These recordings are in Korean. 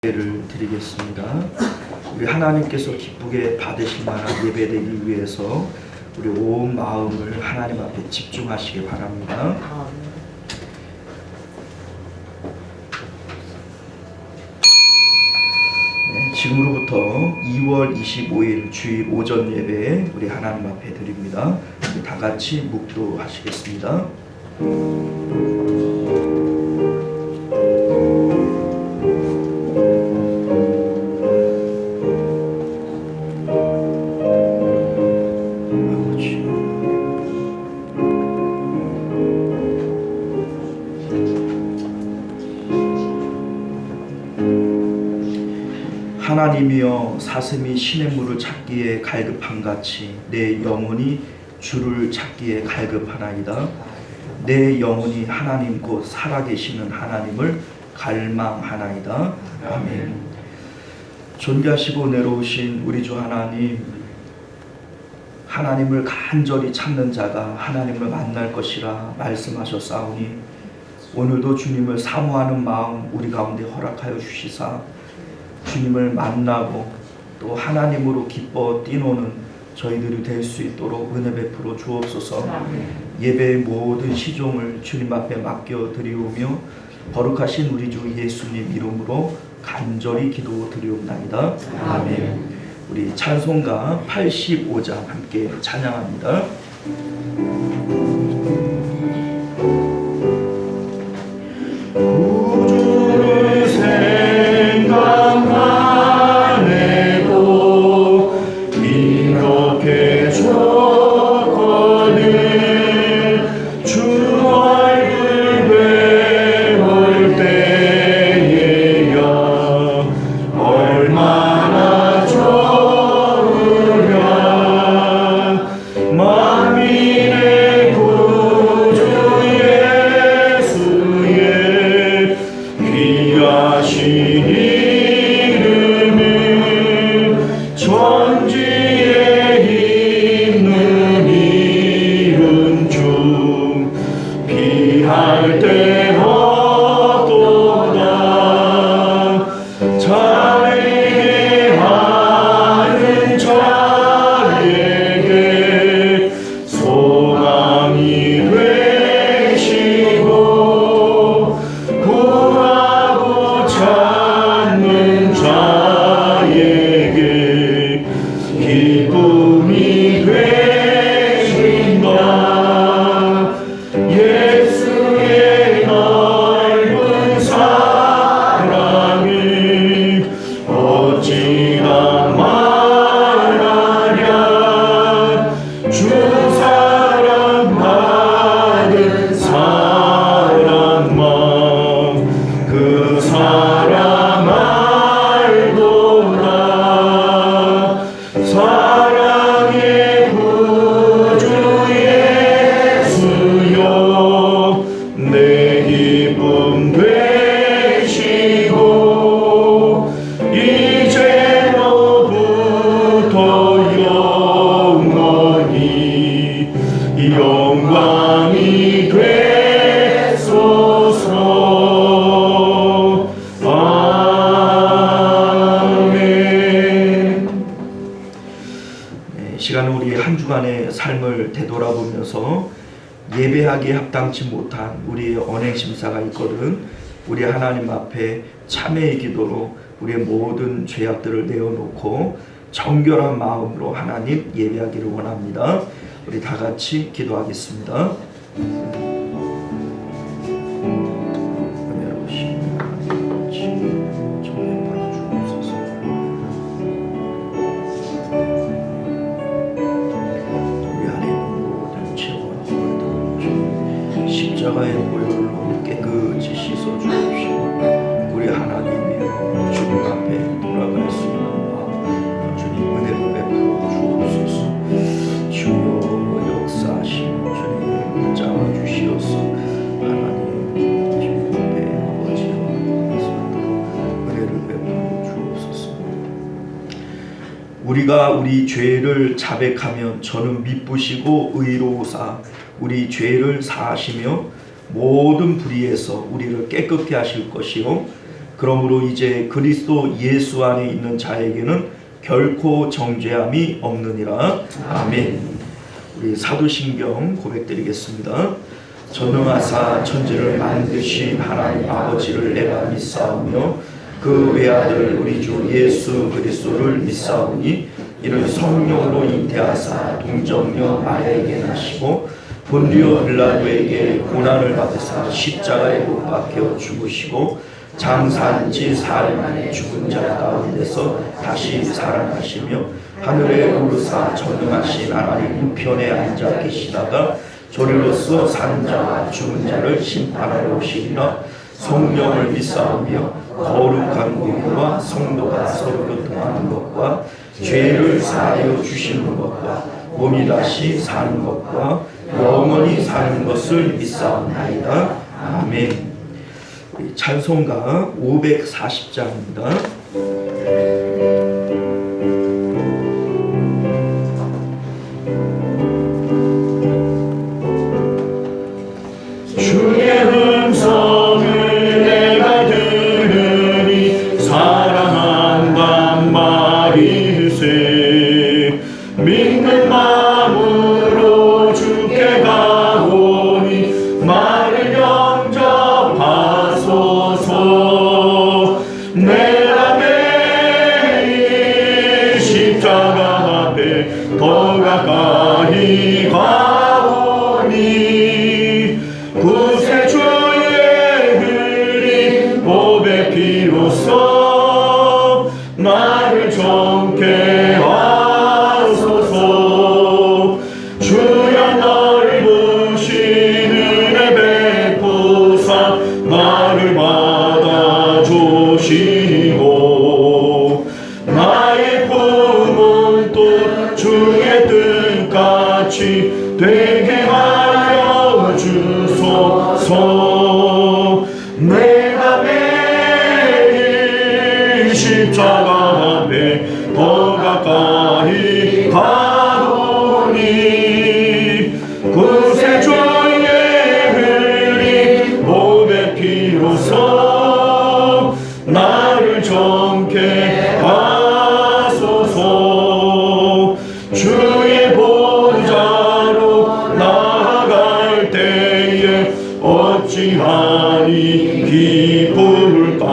예배를 드리겠습니다. 우리 하나님께서 기쁘게 받으실 만한 예배되기 위해서 우리 온 마음을 하나님 앞에 집중하시기 바랍니다. 네, 지금으로부터 2월 25일 주일 오전 예배 우리 하나님 앞에 드립니다. 우리 다 같이 묵도하시겠습니다. 하나님이여, 사슴이 시냇물을 찾기에 갈급함같이 내 영혼이 주를 찾기에 갈급하나이다. 내 영혼이 하나님 곧 살아계시는 하나님을 갈망하나이다. 아멘. 존귀하시고 내려오신 우리 주 하나님, 하나님을 간절히 찾는 자가 하나님을 만날 것이라 말씀하셨사오니 오늘도 주님을 사모하는 마음 우리 가운데 허락하여 주시사 주님을 만나고 또 하나님으로 기뻐 뛰노는 저희들이 될 수 있도록 은혜 베풀어 주옵소서. 예배의 모든 시종을 주님 앞에 맡겨드리오며 거룩하신 우리 주 예수님 이름으로 간절히 기도드리옵나이다. 아멘. 우리 찬송가 85장 함께 찬양합니다. 구주를 생각만 해도 이렇게 좋거든. 주 얼굴 뵈볼 때에야 얼마나 좋으랴. 만민의 구주 예수의 귀하신 이름은 천지에 있는 이름 중 비할 데 없도다. 자에게 하는 자에게 소망이 되시고 구하고 찾는 자에게 기쁨이 되신다. 예수의 넓은 사랑이 어찌나 말하랴. 주 사랑 받은 사랑만 그 사랑 알도다. 사랑의 구주 예수여 내 기쁨 되시고 이제로부터 영원히 영광이 되소서. 아멘. 네, 시간은 우리 한 주간의 삶을 되돌아보면서 예배하기에 합당치 못한 우리의 언행 심사가 있거든. 우리 하나님 앞에 참회의 기도로 우리의 모든 죄악들을 내어놓고 정결한 마음으로 하나님 예배하기를 원합니다. 우리 다 같이 기도하겠습니다. 은혜로우신 하나님 아버지, 정죄받아 주옵소서. 우리 안에 있는 모든 죄와 허물들을 십자가의 보혈로 깨끗이 씻어 주옵시고 우리 하나님이여 주님 앞에 돌아갈 수 있는 마음 주님 은혜로 베풀어 주옵소서. 주여 역사하신 주님 붙잡아 주시옵소서. 하나님 주님의 아버지여 은혜를 베풀어 주옵소서. 우리가 우리 죄를 자백하면 저는 미쁘시고 의로우사 우리 죄를 사하시며 모든 불의에서 우리를 깨끗게 하실 것이요 그러므로 이제 그리스도 예수 안에 있는 자에게는 결코 정죄함이 없느니라. 아멘. 우리 사도신경 고백드리겠습니다. 전능하사 천지를 만드신 하나님 아버지를 내가 믿사오며 그 외아들 우리 주 예수 그리스도를 믿사오니 이를 성령으로 잉태하사 동정녀 마리아에게 나시고 본디오 빌라도에게 고난을 받으사 십자가에 못 박혀 죽으시고 장사한 지 사흘 만에 죽은 자 가운데서 다시 살아나시며 하늘에 오르사 전능하신 하나님 우편에 앉아 계시다가 저리로서 사는 자와 죽은 자를 심판하러 오시리라. 성령을 믿사오며 거룩한 공의와 성도가 서로 교통하는 것과 죄를 사하여 주시는 것과 몸이 다시 사는 것과 영원히 사는 것을 믿사옵나이다. 아멘. 찬송가 540장입니다. 주의 음성을 내가 들으니 사랑한단 말일세. 믿는 마음으로 주께 가오니 나를 영접하소서. 내가 매일 십자가 앞에 더 가까이 가오니 구세주의 흘린 보배 피로써 나를 정케 하소서. 주여 넓으신 은혜 베푸사 나를 받아주시고 나의 꿈은 또 주의 뜻같이 되게 하여 주소서. 내가 매일 십자가 앞에 더 가까이 가오니 구세주의 흘린 보배 피로써 나를 정케 하소서. 주의 보좌로 나아갈 때에 어찌하니 기쁠까.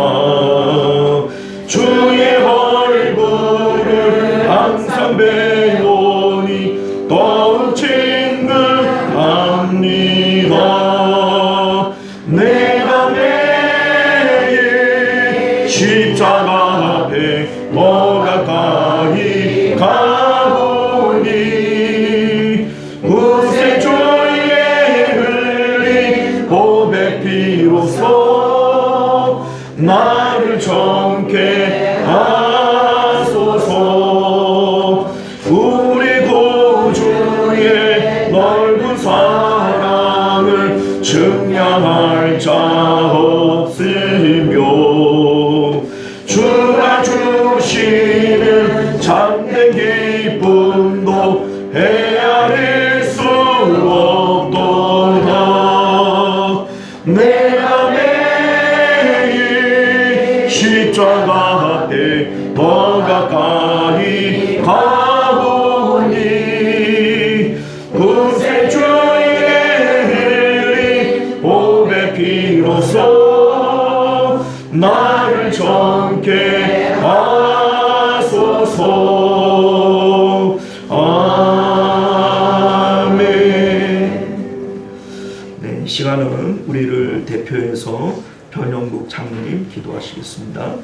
주의 얼굴을 항상 배우니 더욱 친근합니다. 내가 매일 십자가 앞에 더 가까이 가오니 구세주의 흘린 보배 피로써 나를 정케 하소서. 우리 구주의 넓은 사랑을 증량할 자 없으며 주가 주시는 참된 기쁨도 헤아릴 수 없도다. 내가 매일 십자가 앞에 더 가까이 가오니 구세주의 흘린 보배 피로써 나를 정케 하소서. 아멘. 네, 시간은 우리를 대표해서 변영국 장로님 기도하시겠습니다.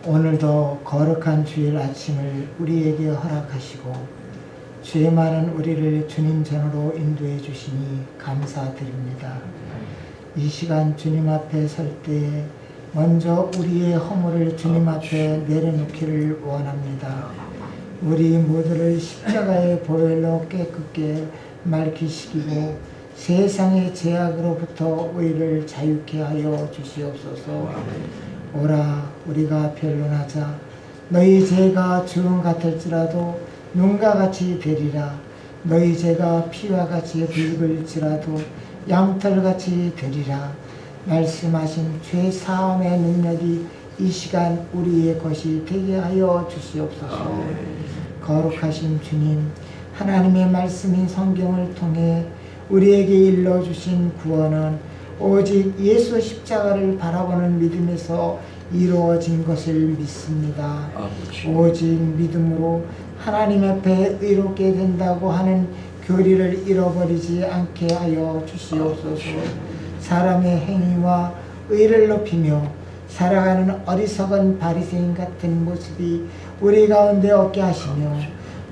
오늘도 거룩한 주일 아침을 우리에게 허락하시고 죄 많은 우리를 주님 전으로 인도해 주시니 감사드립니다. 이 시간 주님 앞에 설 때에 먼저 우리의 허물을 주님 앞에 내려놓기를 원합니다. 우리 모두를 십자가의 보혈로 깨끗게 맑히시고 세상의 죄악으로부터 우리를 자유케 하여 주시옵소서. 오라 우리가 변론하자. 너희 죄가 주홍 같을지라도 눈과 같이 되리라. 너희 죄가 피와 같이 붉을지라도 양털같이 되리라. 말씀하신 죄 사함의 능력이 이 시간 우리의 것이 되게 하여 주시옵소서. 거룩하신 주님, 하나님의 말씀인 성경을 통해 우리에게 일러주신 구원은 오직 예수 십자가를 바라보는 믿음에서 이루어진 것을 믿습니다. 오직 믿음으로 하나님 앞에 의롭게 된다고 하는 교리를 잃어버리지 않게 하여 주시옵소서. 사람의 행위와 의를 높이며 살아가는 어리석은 바리새인 같은 모습이 우리 가운데 없게 하시며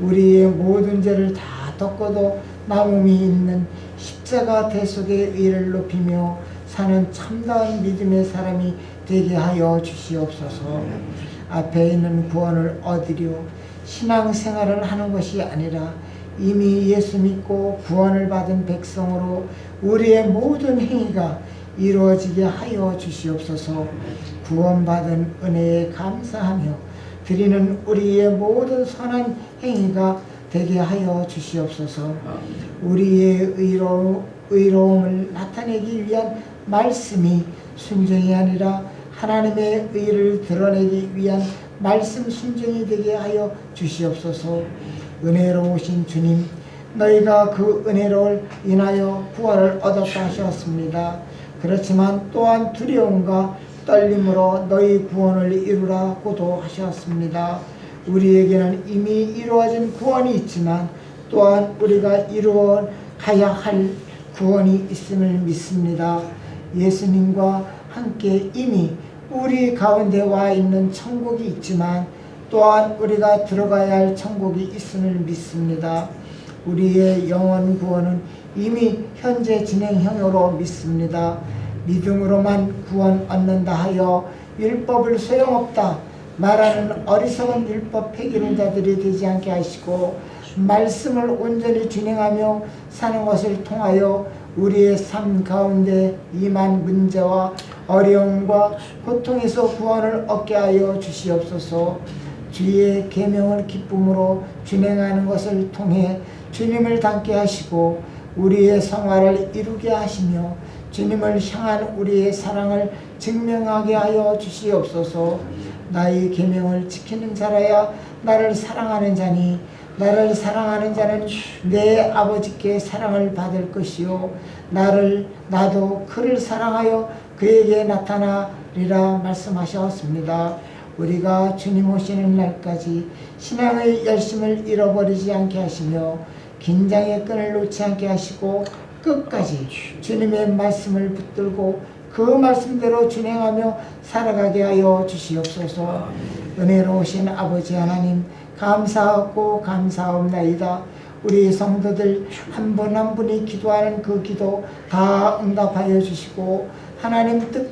우리의 모든 죄를 다 덮고도 남음이 있는 십자가 대속의 의를 높이며 사는 참다운 믿음의 사람이 되게 하여 주시옵소서. 앞에 있는 구원을 얻으려 신앙생활을 하는 것이 아니라 이미 예수 믿고 구원을 받은 백성으로 우리의 모든 행위가 이루어지게 하여 주시옵소서. 구원받은 은혜에 감사하며 드리는 우리의 모든 선한 행위가 되게 하여 주시옵소서. 우리의 의로움을 나타내기 위한 말씀이 순종이 아니라 하나님의 의를 드러내기 위한 말씀 순종이 되게 하여 주시옵소서. 은혜로우신 주님, 너희가 그 은혜를 인하여 구원을 얻었다 하셨습니다. 그렇지만 또한 두려움과 떨림으로 너희 구원을 이루라고도 하셨습니다. 우리에게는 이미 이루어진 구원이 있지만 또한 우리가 이루어 가야 할 구원이 있음을 믿습니다. 예수님과 함께 이미 우리 가운데 와 있는 천국이 있지만 또한 우리가 들어가야 할 천국이 있음을 믿습니다. 우리의 영원 구원은 이미 현재 진행형으로 믿습니다. 믿음으로만 구원 얻는다 하여 율법을 소용없다 말하는 어리석은 율법 폐기는 자들이 되지 않게 하시고 말씀을 온전히 진행하며 사는 것을 통하여 우리의 삶 가운데 임한 문제와 어려움과 고통에서 구원을 얻게 하여 주시옵소서. 주의 계명을 기쁨으로 진행하는 것을 통해 주님을 닮게 하시고 우리의 성화를 이루게 하시며 주님을 향한 우리의 사랑을 증명하게 하여 주시옵소서. 나의 계명을 지키는 자라야 나를 사랑하는 자니 나를 사랑하는 자는 내 아버지께 사랑을 받을 것이요 나도 그를 사랑하여 그에게 나타나리라 말씀하셨습니다. 우리가 주님 오시는 날까지 신앙의 열심을 잃어버리지 않게 하시며 긴장의 끈을 놓지 않게 하시고 끝까지 주님의 말씀을 붙들고 그 말씀대로 진행하며 살아가게 하여 주시옵소서. 은혜로우신 아버지 하나님, 감사하고 감사옵나이다. 우리 성도들 한 분 한 분이 기도하는 그 기도 다 응답하여 주시고 하나님 뜻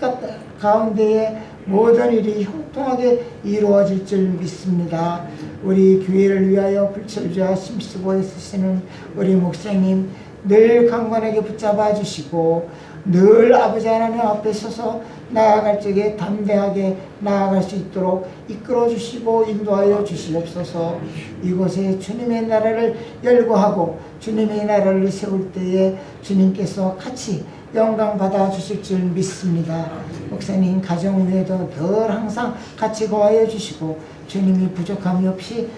가운데에 모든 일이 형통하게 이루어질 줄 믿습니다. 우리 교회를 위하여 불철주야 힘쓰고 애쓰시는 우리 목사님 늘 강건하게 붙잡아 주시고 늘 아버지 하나님 앞에 서서 나아갈 적에 담대하게 나아갈 수 있도록 이끌어 주시고 인도하여 주시옵소서. 이곳에 주님의 나라를 열거하고 주님의 나라를 세울 때에 주님께서 같이 영광 받아 주실 줄 믿습니다. 목사님 가정 위에도 늘 항상 같이 거하여 주시고 주님이 부족함이 없이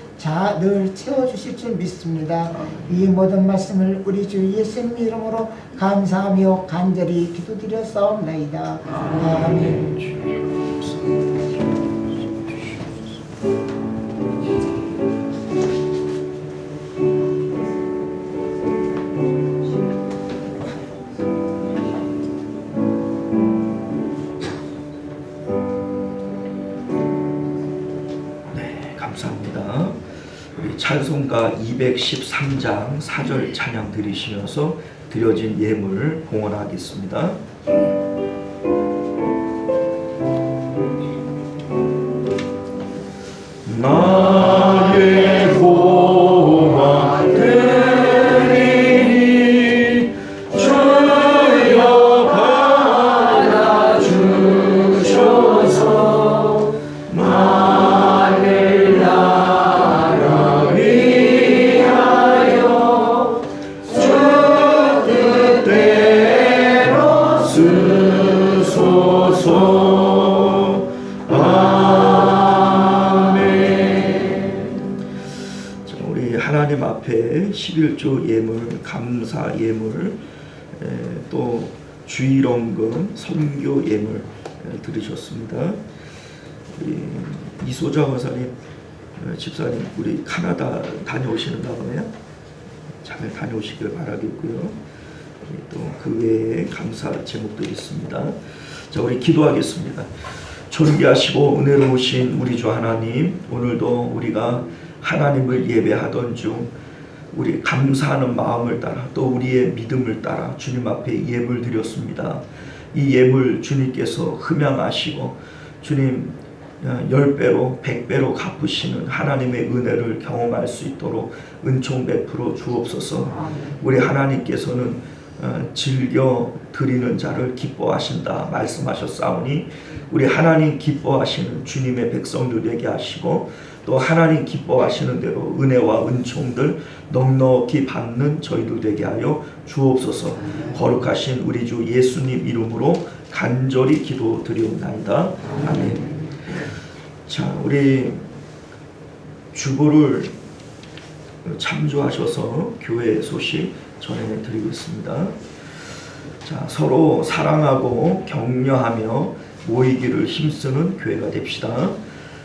늘 채워주실 줄 믿습니다. 이 모든 말씀을 우리 주 예수님 이름으로 감사하며 간절히 기도드렸사옵나이다. 아멘. 감사합니다. 우리 찬송가 213장 4절 찬양 드리시면서 드려진 예물 봉헌하겠습니다. 나의 고만 드리니 주여 받아주소서. 앞에 11조 예물, 감사 예물, 또 주일원금, 선교 예물 드리셨습니다. 우리 이소자 권사님, 집사님 우리 카나다 다녀오시는가 보네요. 잘 다녀오시길 바라겠고요. 또 그 외에 감사 제목들이 있습니다. 자, 우리 기도하겠습니다. 존귀하시고 은혜로우신 우리 주 하나님, 오늘도 우리가 하나님을 예배하던 중 우리 감사하는 마음을 따라 또 우리의 믿음을 따라 주님 앞에 예물 드렸습니다. 이 예물 주님께서 흠양하시고 주님 10배로 100배로 갚으시는 하나님의 은혜를 경험할 수 있도록 은총 베풀어 주옵소서. 우리 하나님께서는 즐겨 드리는 자를 기뻐하신다 말씀하셨사오니 우리 하나님 기뻐하시는 주님의 백성들 되게 하시고 또 하나님 기뻐하시는 대로 은혜와 은총들 넉넉히 받는 저희들 되게 하여 주옵소서. 거룩하신 우리 주 예수님 이름으로 간절히 기도드리옵나이다. 아멘. 자, 우리 주보를 참조하셔서 교회 소식 전해드리겠습니다. 자, 서로 사랑하고 격려하며 모이기를 힘쓰는 교회가 됩시다.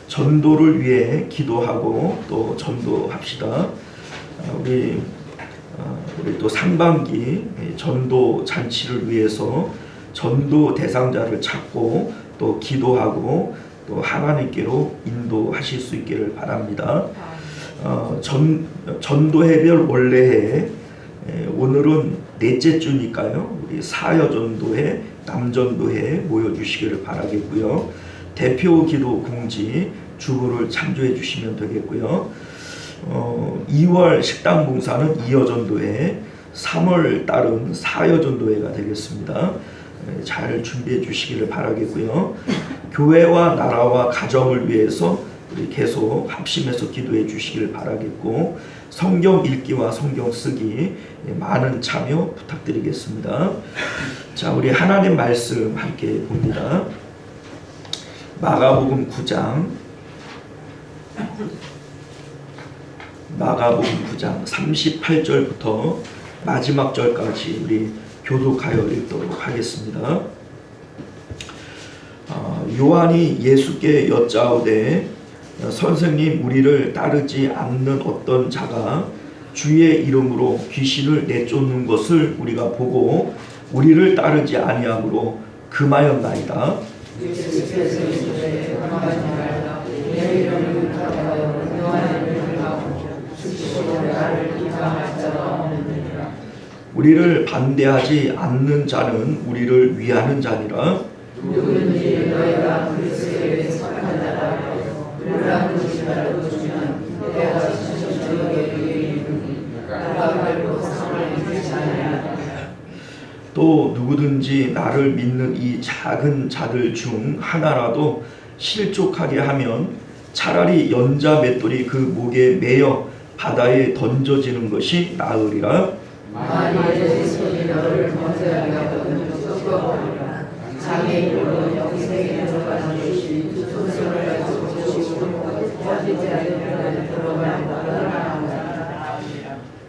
전도를 위해 기도하고 또 전도합시다. 우리 또 상반기 전도 잔치를 위해서 전도 대상자를 찾고 또 기도하고 또 하나님께로 인도하실 수 있기를 바랍니다. 전도해별 원래해 오늘은 넷째 주니까요. 우리 사여전도회, 남전도회 모여주시기를 바라겠고요. 대표 기도 공지 주보를 참조해 주시면 되겠고요. 2월 식당 봉사는 이여전도회, 3월 달은 사여전도회가 되겠습니다. 잘 준비해 주시기를 바라겠고요. 교회와 나라와 가정을 위해서 우리 계속 합심해서 기도해 주시기를 바라겠고 성경 읽기와 성경 쓰기 많은 참여 부탁드리겠습니다. 자, 우리 하나님 말씀 함께 봅니다. 마가복음 9장 38절부터 마지막 절까지 우리 교독하여 읽도록 하겠습니다. 요한이 예수께 여짜오되 선생님, 우리를 따르지 않는 어떤 자가 주의 이름으로 귀신을 내쫓는 것을 우리가 보고 우리를 따르지 아니함으로 금하였나이다. 우리를 반대하지 않는 자는 우리를 위하는 자니라. 누구든지 너희가 그리스도에 속한 자라 그러한 것이라도 주면 내가 저녁에 그에게 나가 결코 상을 입지 아니하리라. 또 누구든지 나를 믿는 이 작은 자들 중 하나라도 실족하게 하면 차라리 연자 맷돌이 그 목에 매여 바다에 던져지는 것이 나으리라. 만일 내 손이 너를 범죄하게 하거든 꺾어버리라. 자기 입으로 영생에 들어가는 것이 두 손을 가지고 보시고 어디지 않으면 들어가는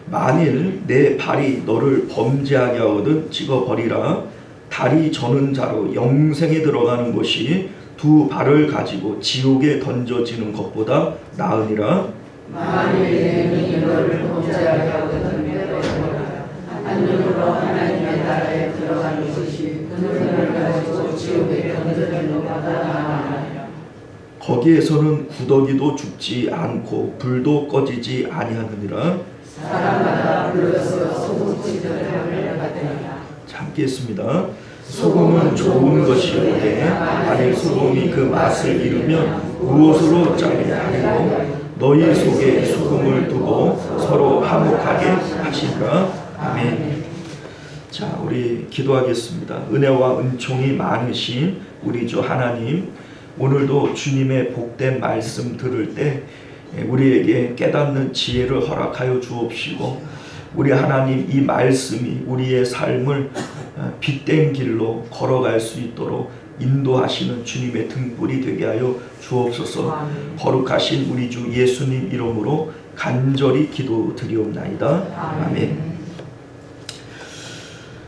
만일 내 발이 너를 범죄하게 하거든 찍어버리라. 다리 저는 자로 영생에 들어가는 것이 두 발을 가지고 지옥에 던져지는 것보다 나으니라. 만일 내 눈이 너를 범죄하게 하거든 빼버리라. 한 눈으로 하나님의 나라에 들어가는 것이 두 눈을 가지고 지옥에 던져지는 것보다 나으니라. 거기에서는 구더기도 죽지 않고 불도 꺼지지 아니하느니라. 사람마다 불러서 소금치듯 함을 받으니라. 함께 했습니다. 소금은 좋은 것이오되 만일 소금이 그 맛을 잃으면 무엇으로 짜느냐 하리요. 너희 속에 소금을 두고 서로 화목하게 하시니라. 아멘. 자, 우리 기도하겠습니다. 은혜와 은총이 많으신 우리 주 하나님, 오늘도 주님의 복된 말씀 들을 때 우리에게 깨닫는 지혜를 허락하여 주옵시고 우리 하나님 이 말씀이 우리의 삶을 빛된 길로 걸어갈 수 있도록 인도하시는 주님의 등불이 되게 하여 주옵소서. 거룩하신 우리 주 예수님 이름으로 간절히 기도드리옵나이다. 아멘.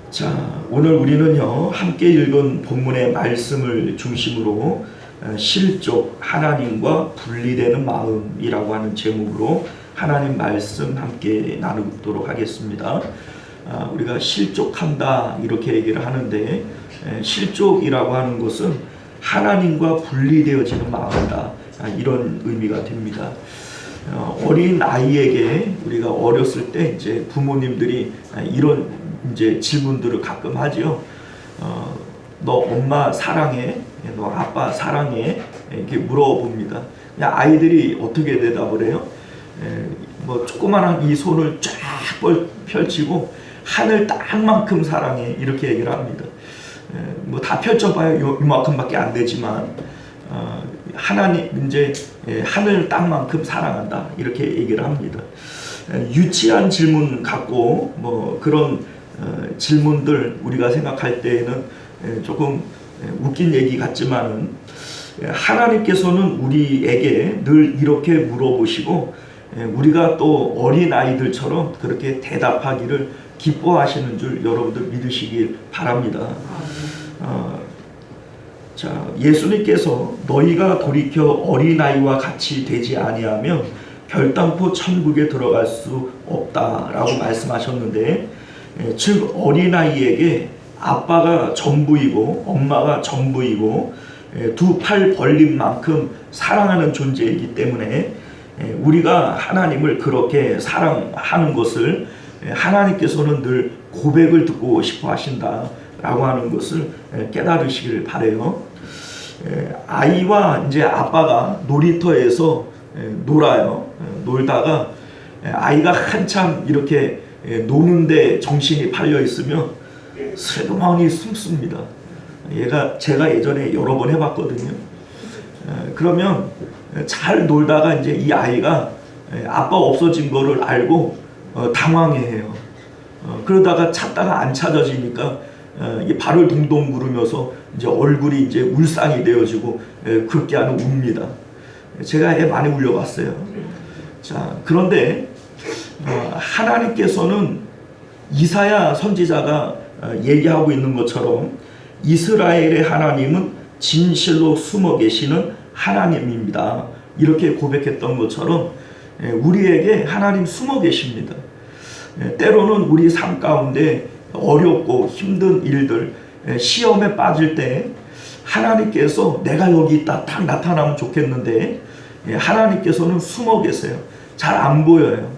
자, 오늘 우리는요 함께 읽은 본문의 말씀을 중심으로 실족 하나님과 분리되는 마음이라고 하는 제목으로 하나님 말씀 함께 나누도록 하겠습니다. 우리가 실족한다 이렇게 얘기를 하는데 실족이라고 하는 것은 하나님과 분리되어지는 마음이다, 이런 의미가 됩니다. 어린 아이에게 우리가 어렸을 때 이제 부모님들이 이런 이제 질문들을 가끔 하죠. 너 엄마 사랑해? 너 아빠 사랑해? 이렇게 물어봅니다. 그냥 아이들이 어떻게 대답을 해요? 뭐 조그마한 이 손을 쫙 펼치고 하늘 땅만큼 사랑해 이렇게 얘기를 합니다. 뭐 다 펼쳐봐야 이만큼밖에 안 되지만 하나님 이제 하늘 땅만큼 사랑한다 이렇게 얘기를 합니다. 유치한 질문 갖고 뭐 그런 질문들 우리가 생각할 때에는 조금 웃긴 얘기 같지만은 하나님께서는 우리에게 늘 이렇게 물어보시고 우리가 또 어린 아이들처럼 그렇게 대답하기를 기뻐하시는 줄 여러분들 믿으시길 바랍니다. 자, 예수님께서 너희가 돌이켜 어린아이와 같이 되지 아니하면 결단코 천국에 들어갈 수 없다라고 말씀하셨는데, 즉 어린아이에게 아빠가 전부이고 엄마가 전부이고 두 팔 벌린 만큼 사랑하는 존재이기 때문에 우리가 하나님을 그렇게 사랑하는 것을 하나님께서는 늘 고백을 듣고 싶어 하신다라고 하는 것을 깨달으시길 바라요. 아이와 이제 아빠가 놀이터에서 놀아요. 놀다가 아이가 한참 이렇게 노는데 정신이 팔려 있으면 슬그머니 숨습니다. 제가 예전에 여러 번 해봤거든요. 그러면 잘 놀다가 이제 이 아이가 아빠 없어진 거를 알고 당황해해요. 그러다가 찾다가 안 찾아지니까 발을 동동 구르면서 이제 얼굴이 이제 울상이 되어지고 극기하는 웁니다. 제가 애 많이 울려봤어요. 자, 그런데 하나님께서는 이사야 선지자가 얘기하고 있는 것처럼 이스라엘의 하나님은 진실로 숨어 계시는 하나님입니다. 이렇게 고백했던 것처럼 우리에게 하나님 숨어 계십니다. 때로는 우리 삶 가운데 어렵고 힘든 일들, 시험에 빠질 때 하나님께서 내가 여기 있다 딱 나타나면 좋겠는데 하나님께서는 숨어 계세요. 잘 안 보여요.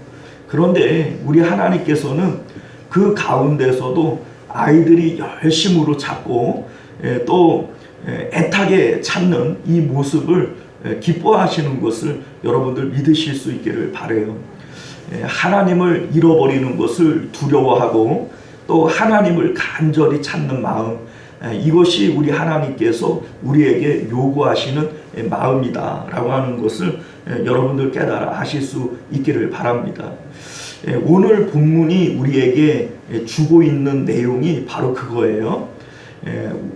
그런데 우리 하나님께서는 그 가운데서도 아이들이 열심으로 찾고 또 애타게 찾는 이 모습을 기뻐하시는 것을 여러분들 믿으실 수 있기를 바라요. 하나님을 잃어버리는 것을 두려워하고 또 하나님을 간절히 찾는 마음, 이것이 우리 하나님께서 우리에게 요구하시는 마음이다 라고 하는 것을 여러분들 깨달아 하실 수 있기를 바랍니다. 오늘 본문이 우리에게 주고 있는 내용이 바로 그거예요.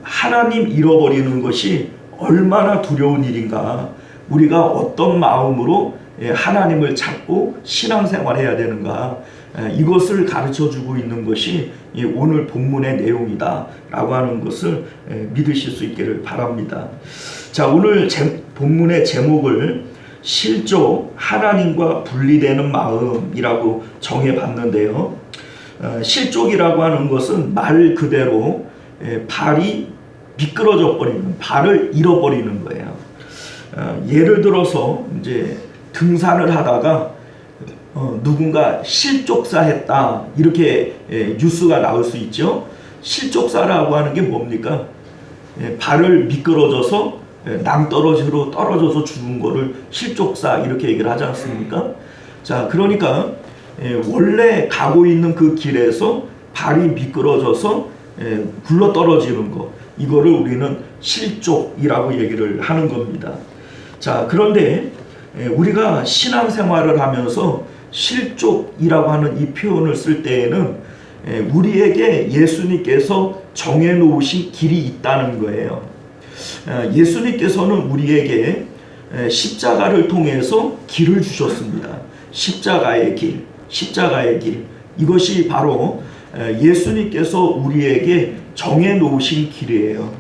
하나님 잃어버리는 것이 얼마나 두려운 일인가, 우리가 어떤 마음으로 하나님을 찾고 신앙생활해야 되는가, 이것을 가르쳐주고 있는 것이 오늘 본문의 내용이다 라고 하는 것을 믿으실 수 있기를 바랍니다. 자, 오늘 본문의 제목을 실족 하나님과 분리되는 마음이라고 정해봤는데요. 실족이라고 하는 것은 말 그대로 발이 미끄러져 버리는, 발을 잃어버리는 거예요. 예를 들어서 이제 등산을 하다가 누군가 실족사했다 이렇게 뉴스가 나올 수 있죠. 실족사라고 하는 게 뭡니까? 발을 미끄러져서 낭떠러지로 떨어져서 죽은 거를 실족사 이렇게 얘기를 하지 않습니까? 자, 그러니까 원래 가고 있는 그 길에서 발이 미끄러져서 굴러 떨어지는 거, 이거를 우리는 실족이라고 얘기를 하는 겁니다. 자, 그런데 우리가 신앙생활을 하면서 실족이라고 하는 이 표현을 쓸 때에는 우리에게 예수님께서 정해놓으신 길이 있다는 거예요. 예수님께서는 우리에게 십자가를 통해서 길을 주셨습니다. 십자가의 길, 십자가의 길. 이것이 바로 예수님께서 우리에게 정해 놓으신 길이에요.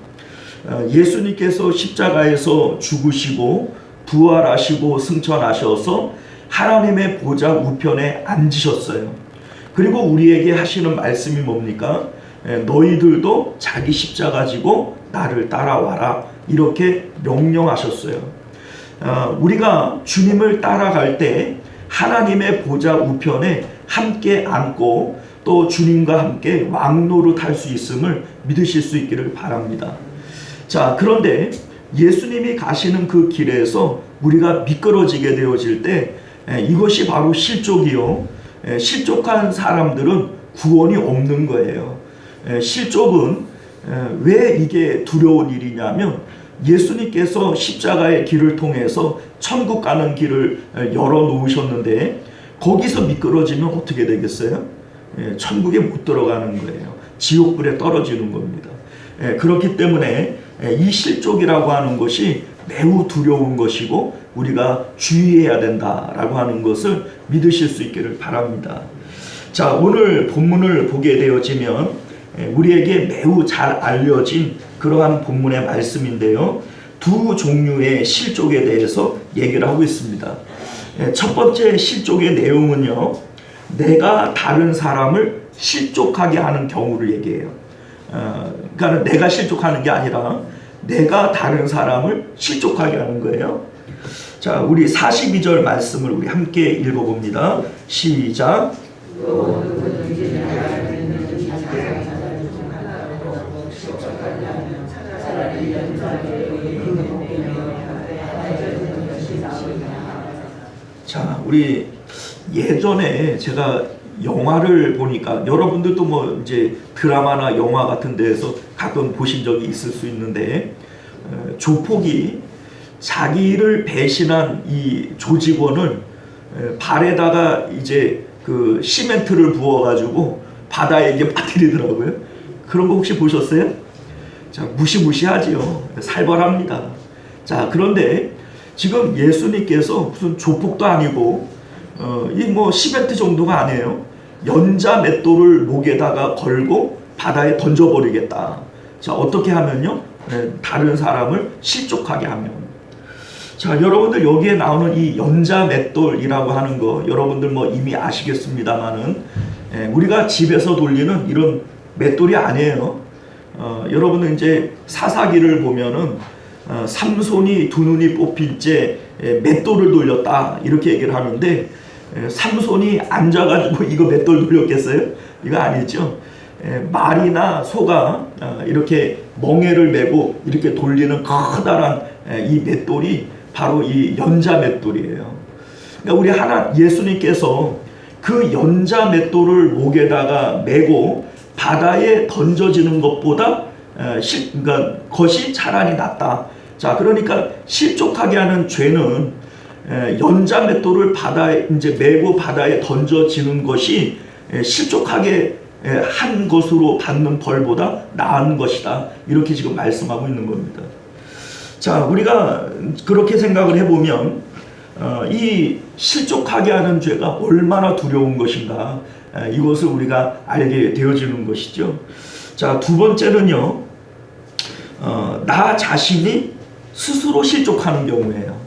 예수님께서 십자가에서 죽으시고 부활하시고 승천하셔서 하나님의 보좌 우편에 앉으셨어요. 그리고 우리에게 하시는 말씀이 뭡니까? 너희들도 자기 십자가 지고 나를 따라와라, 이렇게 명령하셨어요. 우리가 주님을 따라갈 때 하나님의 보좌 우편에 함께 앉고 또 주님과 함께 왕노릇 할 수 있음을 믿으실 수 있기를 바랍니다. 자, 그런데 예수님이 가시는 그 길에서 우리가 미끄러지게 되어질 때 이것이 바로 실족이요. 실족한 사람들은 구원이 없는 거예요. 실족은 왜 이게 두려운 일이냐면 예수님께서 십자가의 길을 통해서 천국 가는 길을 열어 놓으셨는데 거기서 미끄러지면 어떻게 되겠어요? 천국에 못 들어가는 거예요. 지옥불에 떨어지는 겁니다. 그렇기 때문에 이 실족이라고 하는 것이 매우 두려운 것이고 우리가 주의해야 된다라고 하는 것을 믿으실 수 있기를 바랍니다. 자, 오늘 본문을 보게 되어지면 우리에게 매우 잘 알려진 그러한 본문의 말씀인데요. 두 종류의 실족에 대해서 얘기를 하고 있습니다. 첫 번째 실족의 내용은요, 내가 다른 사람을 실족하게 하는 경우를 얘기해요. 그러니까 내가 실족하는 게 아니라 내가 다른 사람을 실족하게 하는 거예요. 자, 우리 42절 말씀을 우리 함께 읽어봅니다. 시작. 자, 우리 예전에 제가 영화를 보니까 여러분들도 뭐 이제 드라마나 영화 같은 데에서 가끔 보신 적이 있을 수 있는데 조폭이 자기를 배신한 이 조직원을 발에다가 이제 그 시멘트를 부어가지고 바다에 이게 빠뜨리더라고요. 그런 거 혹시 보셨어요? 자, 무시무시하지요. 살벌합니다. 자, 그런데 지금 예수님께서 무슨 조폭도 아니고 이 뭐 시멘트 정도가 아니에요. 연자 맷돌을 목에다가 걸고 바다에 던져버리겠다. 자, 어떻게 하면요? 다른 사람을 실족하게 하면. 자, 여러분들 여기에 나오는 이 연자 맷돌이라고 하는 거 여러분들 뭐 이미 아시겠습니다만은 우리가 집에서 돌리는 이런 맷돌이 아니에요. 여러분은 이제 사사기를 보면은 삼손이 두 눈이 뽑힐 때 맷돌을 돌렸다 이렇게 얘기를 하는데 삼손이 앉아가지고 이거 맷돌 돌렸겠어요? 이거 아니죠. 말이나 소가 이렇게 멍에를 메고 이렇게 돌리는 커다란 이 맷돌이 바로 이 연자 맷돌이에요. 그러니까 우리 예수님께서 그 연자 맷돌을 목에다가 메고 바다에 던져지는 것보다 그러니까 것이 차라리 낫다. 자, 그러니까 실족하게 하는 죄는 연자 맷돌을 바다에 이제 메고 바다에 던져지는 것이 실족하게 한 것으로 받는 벌보다 나은 것이다. 이렇게 지금 말씀하고 있는 겁니다. 자, 우리가 그렇게 생각을 해보면 이 실족하게 하는 죄가 얼마나 두려운 것인가, 이것을 우리가 알게 되어지는 것이죠. 자, 두 번째는요, 나 자신이 스스로 실족하는 경우예요.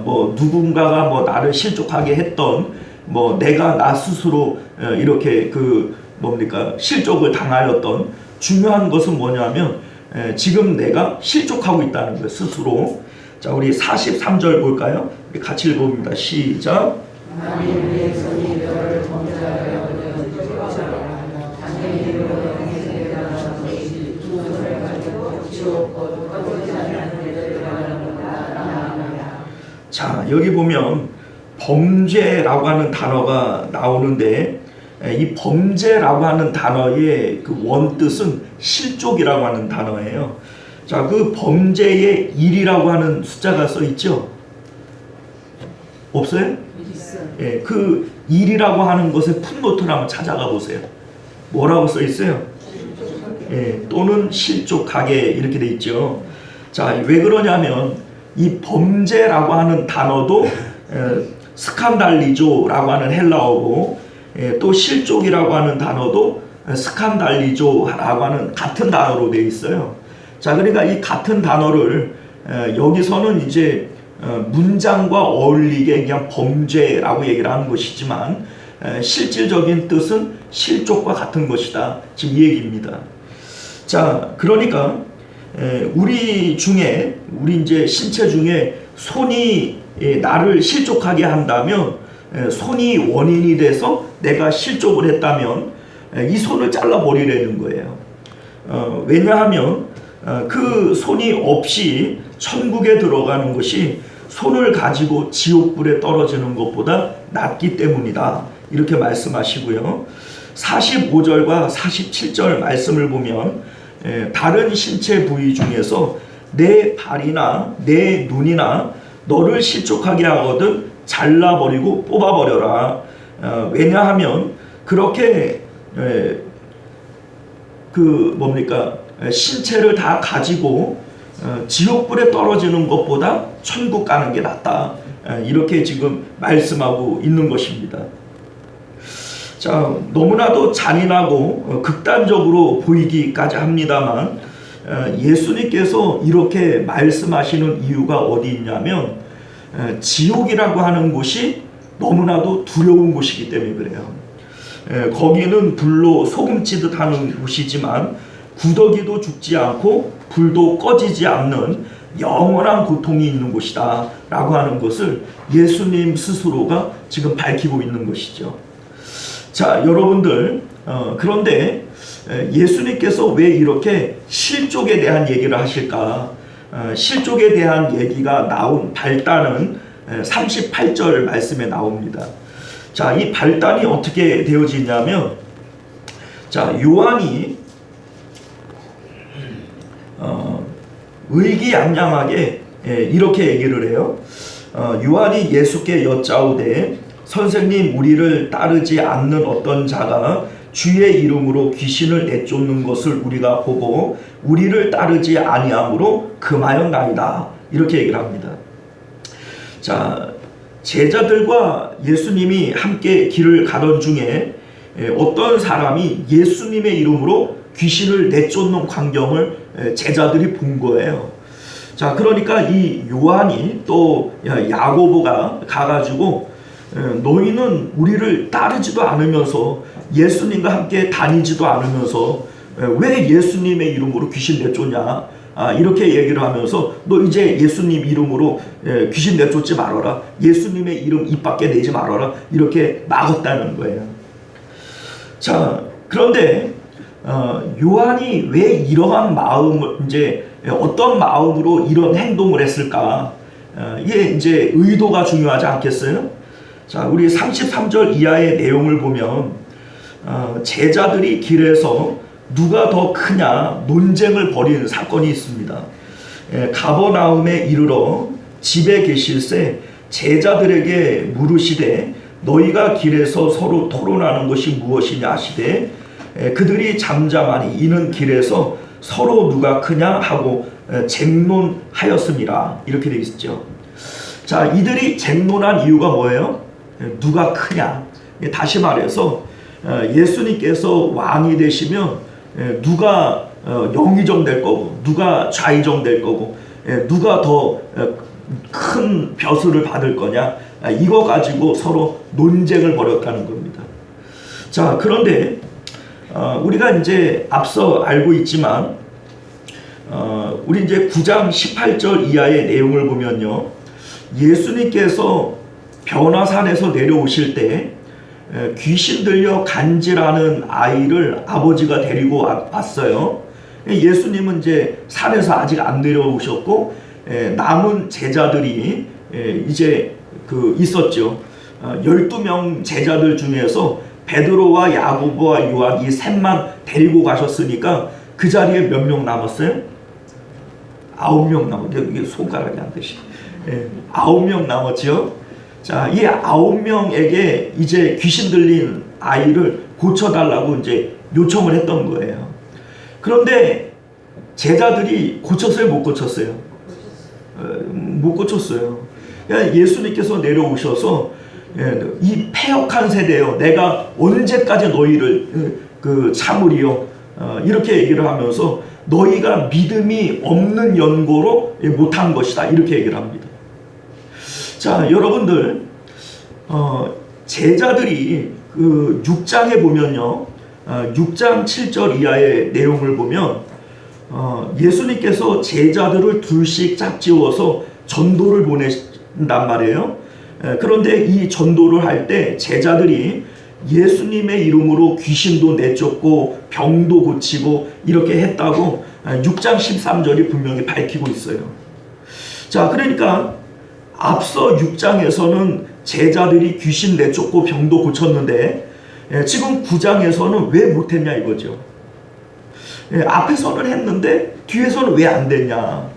뭐 누군가가 뭐 나를 실족하게 했던 뭐 내가 나 스스로 이렇게 그 뭡니까 실족을 당하였던 중요한 것은 뭐냐면 지금 내가 실족하고 있다는 거예요, 스스로. 자, 우리 43절 볼까요? 우리 같이 읽어봅니다. 시작. 자, 여기 보면 범죄라고 하는 단어가 나오는데 이 범죄라고 하는 단어의 그 원뜻은 실족이라고 하는 단어예요. 자, 그 범죄의 1이라고 하는 숫자가 써 있죠? 없어요? 예, 그 1이라고 하는 것의 풋노트를 한번 찾아가 보세요. 뭐라고 써 있어요? 또는 실족하게 이렇게 돼 있죠. 자, 왜 그러냐면 이 범죄라고 하는 단어도 스칸달리조라고 하는 헬라어고, 또 실족이라고 하는 단어도 스칸달리조라고 하는 같은 단어로 되어 있어요. 자, 그러니까 이 같은 단어를 여기서는 이제 문장과 어울리게 그냥 범죄라고 얘기를 하는 것이지만, 실질적인 뜻은 실족과 같은 것이다, 지금 이 얘기입니다. 자, 그러니까 우리 중에, 우리 이제 신체 중에 손이 나를 실족하게 한다면, 손이 원인이 돼서 내가 실족을 했다면 이 손을 잘라버리라는 거예요. 왜냐하면 그 손이 없이 천국에 들어가는 것이 손을 가지고 지옥불에 떨어지는 것보다 낫기 때문이다, 이렇게 말씀하시고요. 45절과 47절 말씀을 보면 다른 신체 부위 중에서 내 발이나 내 눈이나 너를 실족하게 하거든 잘라버리고 뽑아버려라. 왜냐하면 그렇게 신체를 다 가지고 지옥불에 떨어지는 것보다 천국 가는 게 낫다, 이렇게 지금 말씀하고 있는 것입니다. 자, 너무나도 잔인하고 극단적으로 보이기까지 합니다만, 예수님께서 이렇게 말씀하시는 이유가 어디 있냐면, 지옥이라고 하는 곳이 너무나도 두려운 곳이기 때문에 그래요. 거기는 불로 소금치듯 하는 곳이지만 구더기도 죽지 않고 불도 꺼지지 않는 영원한 고통이 있는 곳이다 라고 하는 것을 예수님 스스로가 지금 밝히고 있는 것이죠. 자, 여러분들, 그런데 예수님께서 왜 이렇게 실족에 대한 얘기를 하실까? 실족에 대한 얘기가 나온 발단은 38절 말씀에 나옵니다. 자, 이 발단이 어떻게 되어지냐면, 자, 요한이 의기양양하게 이렇게 얘기를 해요. 요한이 예수께 여짜오되, 선생님, 우리를 따르지 않는 어떤 자가 주의 이름으로 귀신을 내쫓는 것을 우리가 보고 우리를 따르지 아니함으로 금하였나이다, 이렇게 얘기를 합니다. 자, 제자들과 예수님이 함께 길을 가던 중에 어떤 사람이 예수님의 이름으로 귀신을 내쫓는 광경을 제자들이 본 거예요. 자, 그러니까 이 요한이 또 야고보가 가가지고 너희는 우리를 따르지도 않으면서 예수님과 함께 다니지도 않으면서 왜 예수님의 이름으로 귀신 내쫓냐, 이렇게 얘기를 하면서 너 이제 예수님 이름으로 귀신 내쫓지 말아라, 예수님의 이름 입 밖에 내지 말아라, 이렇게 막았다는 거예요. 자, 그런데 요한이 왜 이러한 마음을, 이제 어떤 마음으로 이런 행동을 했을까? 이게 이제 의도가 중요하지 않겠어요? 자, 우리 33절 이하의 내용을 보면 제자들이 길에서 누가 더 크냐 논쟁을 벌이는 사건이 있습니다. 가버나움에 이르러 집에 계실새 제자들에게 물으시되 너희가 길에서 서로 토론하는 것이 무엇이냐 하시되 그들이 잠잠하니 이는 길에서 서로 누가 크냐 하고 쟁론하였음이라, 이렇게 되어 있죠. 자, 이들이 쟁론한 이유가 뭐예요? 누가 크냐. 다시 말해서 예수님께서 왕이 되시면 누가 영의정 될 거고 누가 좌의정 될 거고 누가 더 큰 벼슬을 받을 거냐, 이거 가지고 서로 논쟁을 벌였다는 겁니다. 자, 그런데 우리가 이제 앞서 알고 있지만 우리 이제 9장 18절 이하의 내용을 보면요, 예수님께서 변화산에서 내려오실 때 귀신 들려 간질하는 아이를 아버지가 데리고 왔어요. 예수님은 이제 산에서 아직 안 내려오셨고 남은 제자들이 이제 있었죠. 12명 제자들 중에서 베드로와 야고보와 요한 이 셋만 데리고 가셨으니까 그 자리에 몇 명 남았어요? 9명 남았죠. 이게 손가락이 안 되시. 9명 남았죠. 자, 이 9명에게 이제 귀신 들린 아이를 고쳐달라고 이제 요청을 했던 거예요. 그런데 제자들이 고쳤어요, 못 고쳤어요? 못 고쳤어요. 예수님께서 내려오셔서 이 패역한 세대요, 내가 언제까지 너희를 참으리요, 이렇게 얘기를 하면서 너희가 믿음이 없는 연고로 못한 것이다, 이렇게 얘기를 합니다. 자, 여러분들, 제자들이 6장에 보면요, 6장 7절 이하의 내용을 보면 예수님께서 제자들을 둘씩 짝지어서 전도를 보내신단 말이에요. 그런데 이 전도를 할 때 제자들이 예수님의 이름으로 귀신도 내쫓고 병도 고치고 이렇게 했다고 6장 13절이 분명히 밝히고 있어요. 자, 그러니까 앞서 6장에서는 제자들이 귀신 내쫓고 병도 고쳤는데 지금 9장에서는 왜 못했냐 이거죠. 앞에서는 했는데 뒤에서는 왜 안 됐냐.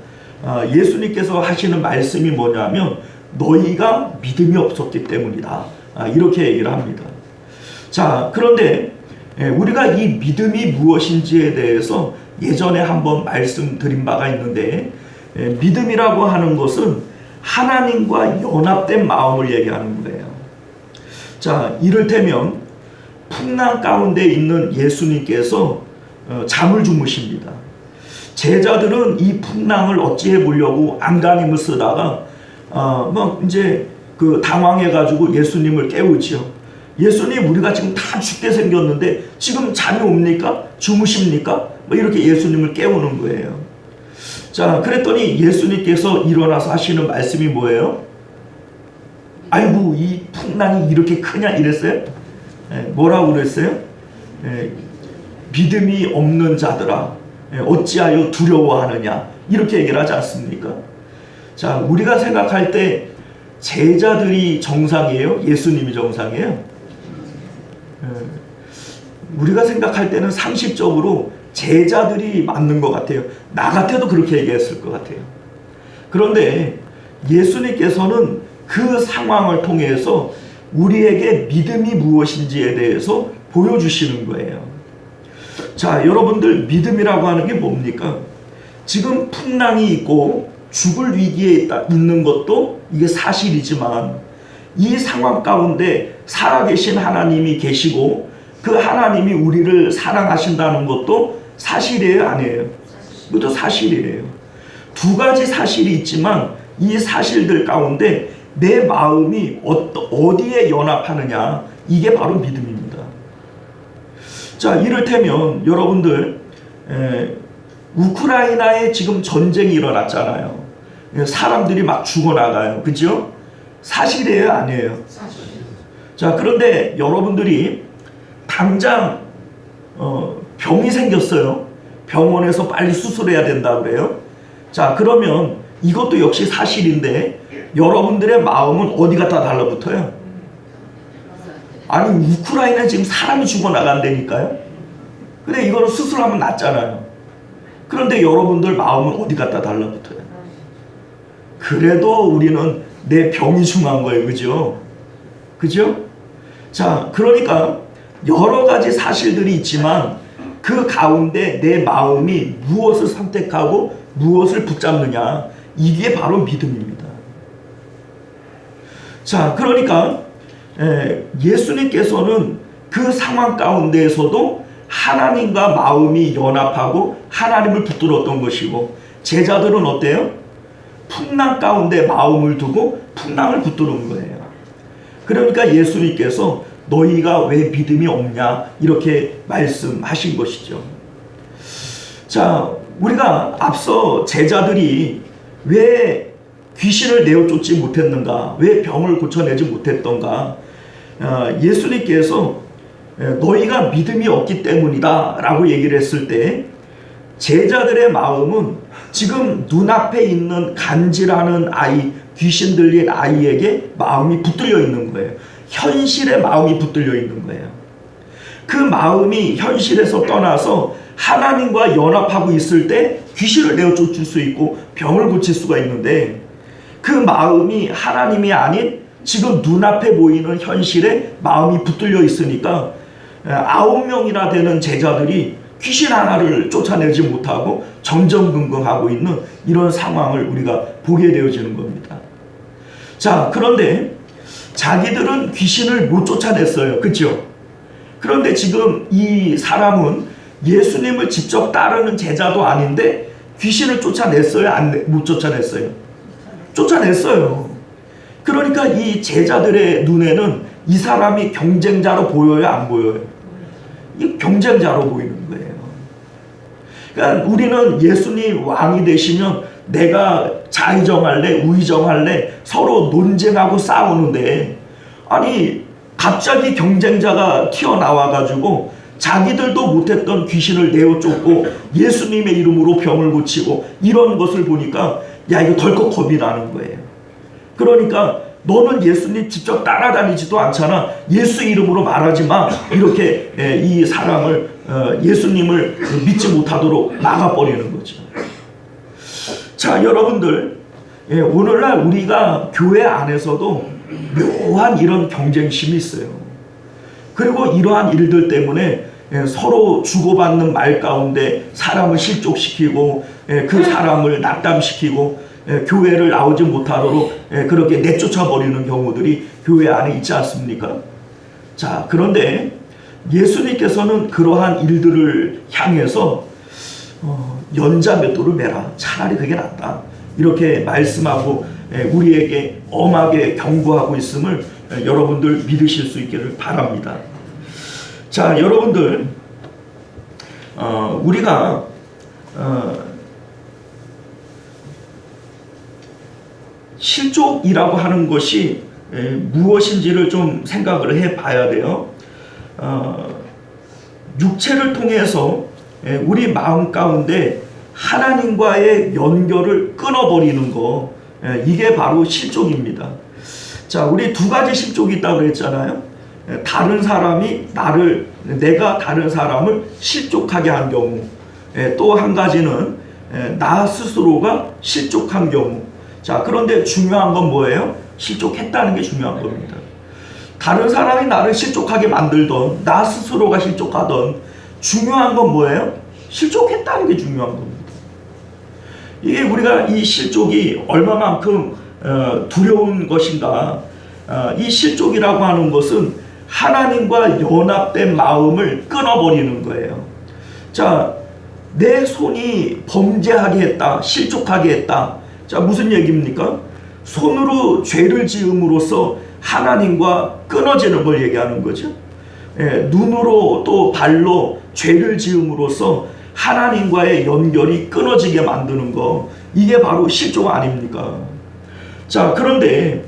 예수님께서 하시는 말씀이 뭐냐면 너희가 믿음이 없었기 때문이다, 이렇게 얘기를 합니다. 자, 그런데 우리가 이 믿음이 무엇인지에 대해서 예전에 한번 말씀드린 바가 있는데, 믿음이라고 하는 것은 하나님과 연합된 마음을 얘기하는 거예요. 자, 이를테면 풍랑 가운데 있는 예수님께서 잠을 주무십니다. 제자들은 이 풍랑을 어찌해 보려고 안간힘을 쓰다가 막 이제 당황해가지고 예수님을 깨우지요. 예수님, 우리가 지금 다 죽게 생겼는데 지금 잠이 옵니까? 주무십니까? 뭐 이렇게 예수님을 깨우는 거예요. 자, 그랬더니 예수님께서 일어나서 하시는 말씀이 뭐예요? 아이고, 이 풍랑이 이렇게 크냐 이랬어요? 뭐라고 그랬어요? 믿음이 없는 자들아, 어찌하여 두려워하느냐, 이렇게 얘기를 하지 않습니까? 자, 우리가 생각할 때 제자들이 정상이에요? 예수님이 정상이에요? 우리가 생각할 때는 상식적으로 제자들이 맞는 것 같아요. 나 같아도 그렇게 얘기했을 것 같아요. 그런데 예수님께서는 그 상황을 통해서 우리에게 믿음이 무엇인지에 대해서 보여주시는 거예요. 자, 여러분들, 믿음이라고 하는 게 뭡니까? 지금 풍랑이 있고 죽을 위기에 있는 것도 이게 사실이지만, 이 상황 가운데 살아계신 하나님이 계시고 그 하나님이 우리를 사랑하신다는 것도 사실이에요, 아니에요? 그것도 사실이에요. 두 가지 사실이 있지만 이 사실들 가운데 내 마음이 어디에 연합하느냐, 이게 바로 믿음입니다. 자, 이를테면 여러분들, 우크라이나에 지금 전쟁이 일어났잖아요. 사람들이 막 죽어나가요. 그죠? 사실이에요, 아니에요? 자, 그런데 여러분들이 당장 병이 생겼어요. 병원에서 빨리 수술해야 된다 그래요. 자, 그러면 이것도 역시 사실인데 여러분들의 마음은 어디 갖다 달라붙어요? 아니, 우크라이나에 지금 사람이 죽어나간다니까요. 근데 이거는 수술하면 낫잖아요. 그런데 여러분들 마음은 어디 갖다 달라붙어요? 그래도 우리는 내 병이 중요한 거예요. 그죠? 그죠? 자, 그러니까 여러 가지 사실들이 있지만 그 가운데 내 마음이 무엇을 선택하고 무엇을 붙잡느냐, 이게 바로 믿음입니다. 자, 그러니까 예수님께서는 그 상황 가운데에서도 하나님과 마음이 연합하고 하나님을 붙들었던 것이고, 제자들은 어때요? 풍랑 가운데 마음을 두고 풍랑을 붙드는 거예요. 그러니까 예수님께서 너희가 왜 믿음이 없냐, 이렇게 말씀하신 것이죠. 자, 우리가 앞서 제자들이 왜 귀신을 내어쫓지 못했는가, 왜 병을 고쳐내지 못했던가, 예수님께서 너희가 믿음이 없기 때문이다 라고 얘기를 했을 때, 제자들의 마음은 지금 눈앞에 있는 간질하는 아이, 귀신 들린 아이에게 마음이 붙들려 있는 거예요. 현실에 마음이 붙들려 있는 거예요. 그 마음이 현실에서 떠나서 하나님과 연합하고 있을 때 귀신을 내어쫓을 수 있고 병을 고칠 수가 있는데, 그 마음이 하나님이 아닌 지금 눈앞에 보이는 현실에 마음이 붙들려 있으니까 9명이나 되는 제자들이 귀신 하나를 쫓아내지 못하고 정정긍긍하고 있는 이런 상황을 우리가 보게 되어지는 겁니다. 자, 그런데 자기들은 귀신을 못 쫓아냈어요. 그렇죠? 그런데 지금 이 사람은 예수님을 직접 따르는 제자도 아닌데 귀신을 쫓아냈어요? 못 쫓아냈어요? 쫓아냈어요. 그러니까 이 제자들의 눈에는 이 사람이 경쟁자로 보여요? 안 보여요? 이 경쟁자로 보이는 거예요. 그러니까 우리는 예수님 왕이 되시면 내가 좌의정할래 우의정할래 서로 논쟁하고 싸우는데, 아니 갑자기 경쟁자가 튀어나와 가지고 자기들도 못했던 귀신을 내어 쫓고 예수님의 이름으로 병을 고치고 이런 것을 보니까 야, 이거 덜컥 겁이 나는 거예요. 그러니까 너는 예수님 직접 따라다니지도 않잖아, 예수 이름으로 말하지 마, 이렇게 이 사람을 예수님을 믿지 못하도록 막아버리는 거죠. 자, 여러분들, 오늘날 우리가 교회 안에서도 묘한 이런 경쟁심이 있어요. 그리고 이러한 일들 때문에 서로 주고받는 말 가운데 사람을 실족시키고 그 사람을 낙담시키고 교회를 나오지 못하도록 그렇게 내쫓아 버리는 경우들이 교회 안에 있지 않습니까? 자, 그런데 예수님께서는 그러한 일들을 향해서 연자 몇 도를 매라, 차라리 그게 낫다, 이렇게 말씀하고 우리에게 엄하게 경고하고 있음을 여러분들 믿으실 수 있기를 바랍니다. 자, 여러분들, 우리가 실족이라고 하는 것이 무엇인지를 좀 생각을 해 봐야 돼요. 육체를 통해서 우리 마음 가운데 하나님과의 연결을 끊어버리는 거, 이게 바로 실족입니다. 자, 우리 두 가지 실족이 있다고 그랬잖아요. 다른 사람이 내가 다른 사람을 실족하게 한 경우, 또 한 가지는 나 스스로가 실족한 경우. 자, 그런데 중요한 건 뭐예요? 실족했다는 게 중요한 겁니다. 다른 사람이 나를 실족하게 만들던, 나 스스로가 실족하던, 중요한 건 뭐예요? 실족했다는 게 중요한 겁니다. 이게 우리가 이 실족이 얼마만큼 두려운 것인가. 이 실족이라고 하는 것은 하나님과 연합된 마음을 끊어버리는 거예요. 자, 내 손이 범죄하게 했다, 실족하게 했다. 자, 무슨 얘기입니까? 손으로 죄를 지음으로써 하나님과 끊어지는 걸 얘기하는 거죠. 눈으로 또 발로 죄를 지음으로써 하나님과의 연결이 끊어지게 만드는 거, 이게 바로 실족 아닙니까? 자, 그런데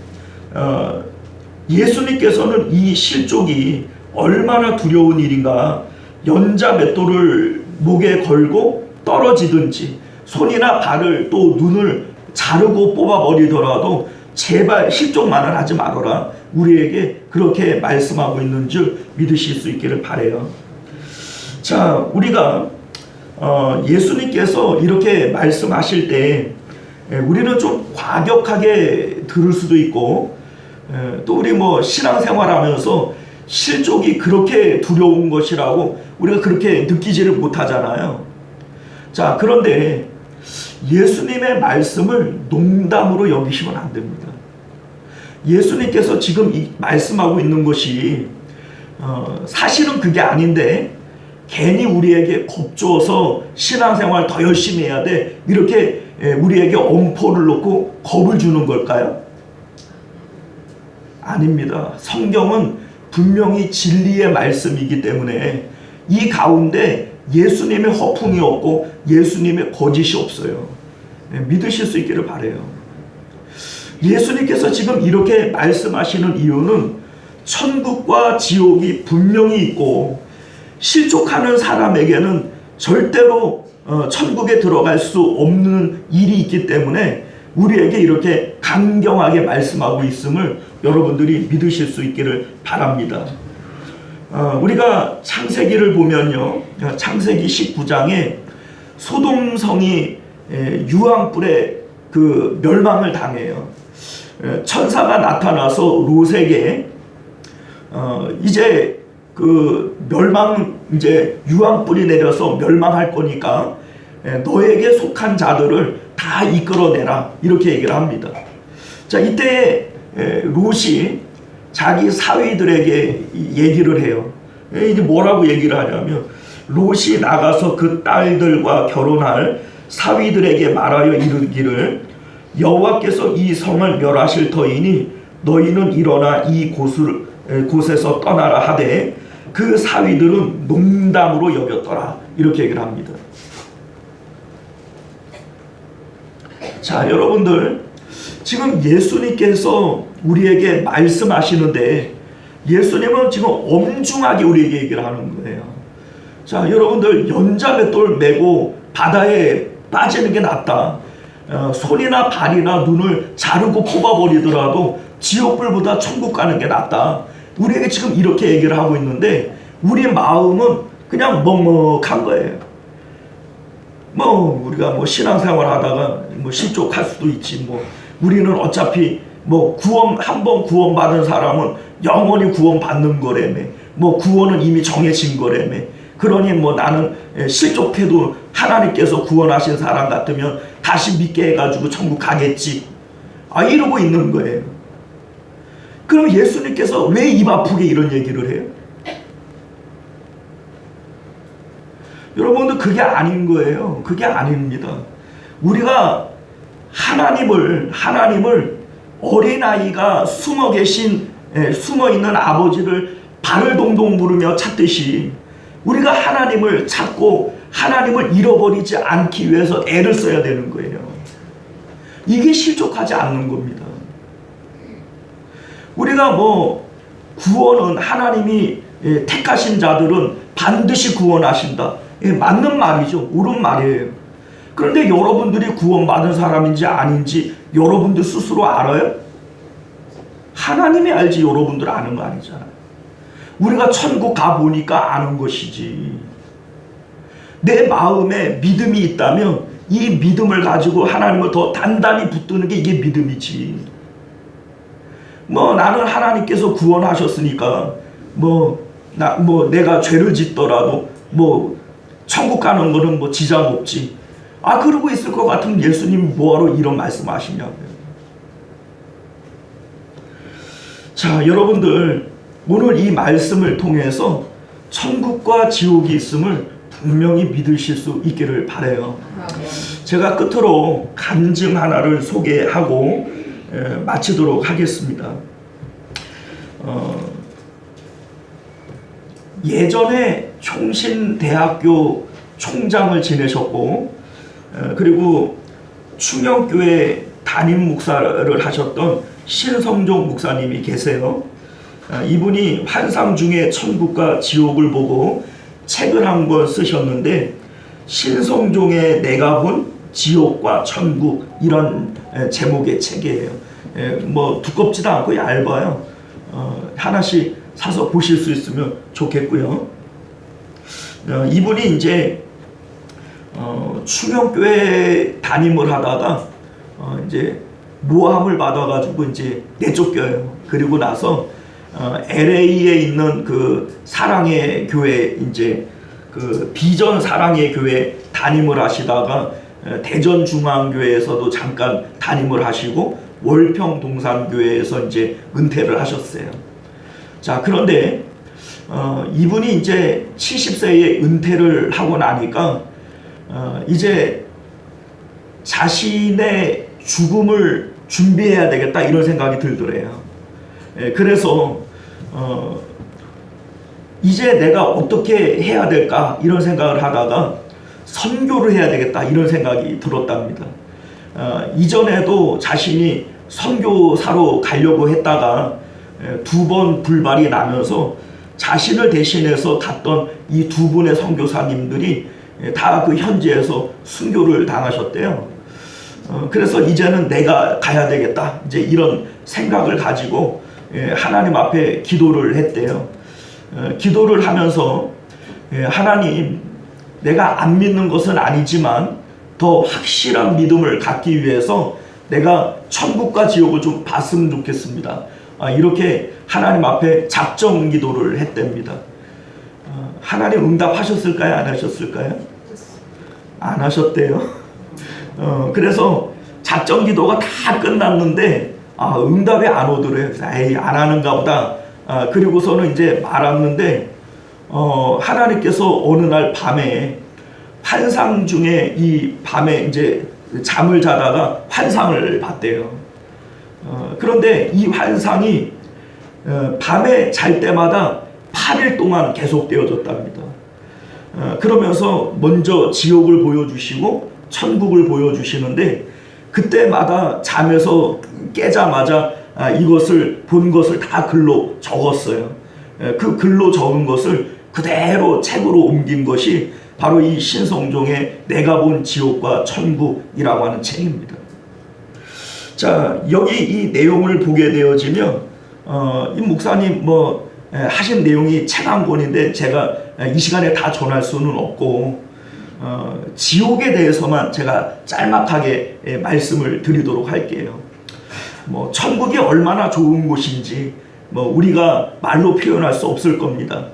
예수님께서는 이 실족이 얼마나 두려운 일인가, 연자 맷돌을 목에 걸고 떨어지든지 손이나 발을 또 눈을 자르고 뽑아버리더라도 제발 실족만은 하지 말아라, 우리에게 그렇게 말씀하고 있는 줄 믿으실 수 있기를 바라요. 자, 우리가 예수님께서 이렇게 말씀하실 때 우리는 좀 과격하게 들을 수도 있고, 또 우리 신앙생활하면서 실족이 그렇게 두려운 것이라고 우리가 그렇게 느끼지를 못하잖아요. 자, 그런데 예수님의 말씀을 농담으로 여기시면 안 됩니다. 예수님께서 지금 말씀하고 있는 것이 사실은 그게 아닌데 괜히 우리에게 겁줘서 신앙생활 더 열심히 해야 돼, 이렇게 우리에게 엄포를 놓고 겁을 주는 걸까요? 아닙니다. 성경은 분명히 진리의 말씀이기 때문에 이 가운데 예수님의 허풍이 없고 예수님의 거짓이 없어요. 믿으실 수 있기를 바라요. 예수님께서 지금 이렇게 말씀하시는 이유는 천국과 지옥이 분명히 있고 실족하는 사람에게는 절대로 천국에 들어갈 수 없는 일이 있기 때문에 우리에게 이렇게 강경하게 말씀하고 있음을 여러분들이 믿으실 수 있기를 바랍니다. 우리가 창세기를 보면요, 창세기 19장에 소돔성이 유황불에 그 멸망을 당해요. 천사가 나타나서 롯에게 이제 그 멸망 이제 유황불이 내려서 멸망할 거니까 너에게 속한 자들을 다 이끌어내라 이렇게 얘기를 합니다. 자, 이때 롯이 자기 사위들에게 얘기를 해요. 이제 뭐라고 얘기를 하냐면 롯이 나가서 그 딸들과 결혼할 사위들에게 말하여 이르기를 여호와께서 이 성을 멸하실 터이니 너희는 일어나 이 곳에서 떠나라 하되 그 사위들은 농담으로 여겼더라 이렇게 얘기를 합니다. 자, 여러분들 지금 예수님께서 우리에게 말씀하시는데 예수님은 지금 엄중하게 우리에게 얘기를 하는 거예요. 자, 여러분들 연자맷돌 메고 바다에 빠지는 게 낫다. 손이나 발이나 눈을 자르고 뽑아버리더라도 지옥불보다 천국 가는 게 낫다. 우리에게 지금 이렇게 얘기를 하고 있는데 우리 마음은 그냥 먹먹한 거예요. 뭐 우리가 뭐 신앙생활 하다가 뭐 실족할 수도 있지. 뭐 우리는 어차피 뭐 한 번 구원 받은 사람은 영원히 구원 받는 거라며. 뭐 구원은 이미 정해진 거라며. 그러니 뭐 나는 실족해도 하나님께서 구원하신 사람 같으면 다시 믿게 해가지고 천국 가겠지. 이러고 있는 거예요. 그럼 예수님께서 왜 입 아프게 이런 얘기를 해요? 여러분들 그게 아닌 거예요. 그게 아닙니다. 우리가 하나님을 어린아이가 숨어 있는 아버지를 발을 동동 물으며 찾듯이 우리가 하나님을 찾고 하나님을 잃어버리지 않기 위해서 애를 써야 되는 거예요. 이게 실족하지 않는 겁니다. 우리가 뭐 구원은 하나님이 택하신 자들은 반드시 구원하신다. 맞는 말이죠. 옳은 말이에요. 그런데 여러분들이 구원받은 사람인지 아닌지 여러분들 스스로 알아요? 하나님이 알지 여러분들 아는 거 아니잖아요. 우리가 천국 가보니까 아는 것이지. 내 마음에 믿음이 있다면 이 믿음을 가지고 하나님을 더 단단히 붙드는 게 이게 믿음이지. 뭐 나는 하나님께서 구원하셨으니까 내가 죄를 짓더라도 뭐 천국 가는 거는 뭐 지장 없지. 그러고 있을 것 같으면 예수님 뭐하러 이런 말씀하시냐고요. 자, 여러분들 오늘 이 말씀을 통해서 천국과 지옥이 있음을 분명히 믿으실 수 있기를 바라요. 제가 끝으로 간증 하나를 소개하고 마치도록 하겠습니다. 예전에 총신대학교 총장을 지내셨고 그리고 충영교회 담임 목사를 하셨던 신성종 목사님이 계세요. 이분이 환상 중에 천국과 지옥을 보고 책을 한 권 쓰셨는데 신성종의 내가 본 지옥과 천국 이런 제목의 책이에요. 뭐 두껍지도 않고 얇아요. 하나씩 사서 보실 수 있으면 좋겠고요. 이분이 이제 충영교회 담임을 하다가 이제 모함을 받아가지고 이제 내쫓겨요. 그리고 나서 LA에 있는 그 사랑의 교회 이제 그 비전 사랑의 교회 담임을 하시다가 대전중앙교회에서도 잠깐 담임을 하시고 월평 동산교회에서 이제 은퇴를 하셨어요. 자, 그런데 이분이 이제 70세에 은퇴를 하고 나니까 이제 자신의 죽음을 준비해야 되겠다 이런 생각이 들더래요. 그래서 이제 내가 어떻게 해야 될까 이런 생각을 하다가 선교를 해야 되겠다 이런 생각이 들었답니다. 이전에도 자신이 선교사로 가려고 했다가 2번 불발이 나면서 자신을 대신해서 갔던 이 2분의 선교사님들이 다 그 현지에서 순교를 당하셨대요. 그래서 이제는 내가 가야 되겠다 이제 이런 생각을 가지고 하나님 앞에 기도를 했대요. 기도를 하면서 하나님, 내가 안 믿는 것은 아니지만 더 확실한 믿음을 갖기 위해서 내가 천국과 지옥을 좀 봤으면 좋겠습니다. 이렇게 하나님 앞에 작정 기도를 했답니다. 하나님 응답하셨을까요? 안 하셨을까요? 안 하셨대요. 그래서 작전 기도가 다 끝났는데 응답이 안 오더래요. 그래서 에이, 안 하는가 보다. 그리고서는 이제 말았는데 하나님께서 어느 날 밤에 환상 중에 이 밤에 이제 잠을 자다가 환상을 봤대요. 그런데 이 환상이 밤에 잘 때마다 8일 동안 계속되어졌답니다. 그러면서 먼저 지옥을 보여주시고 천국을 보여주시는데 그때마다 잠에서 깨자마자 이것을 본 것을 다 글로 적었어요. 그 글로 적은 것을 그대로 책으로 옮긴 것이 바로 이 신성종의 내가 본 지옥과 천국이라고 하는 책입니다. 자, 여기 이 내용을 보게 되어지면 이 목사님 하신 내용이 책 한 권인데 제가 이 시간에 다 전할 수는 없고 지옥에 대해서만 제가 짤막하게 말씀을 드리도록 할게요. 천국이 얼마나 좋은 곳인지 우리가 말로 표현할 수 없을 겁니다.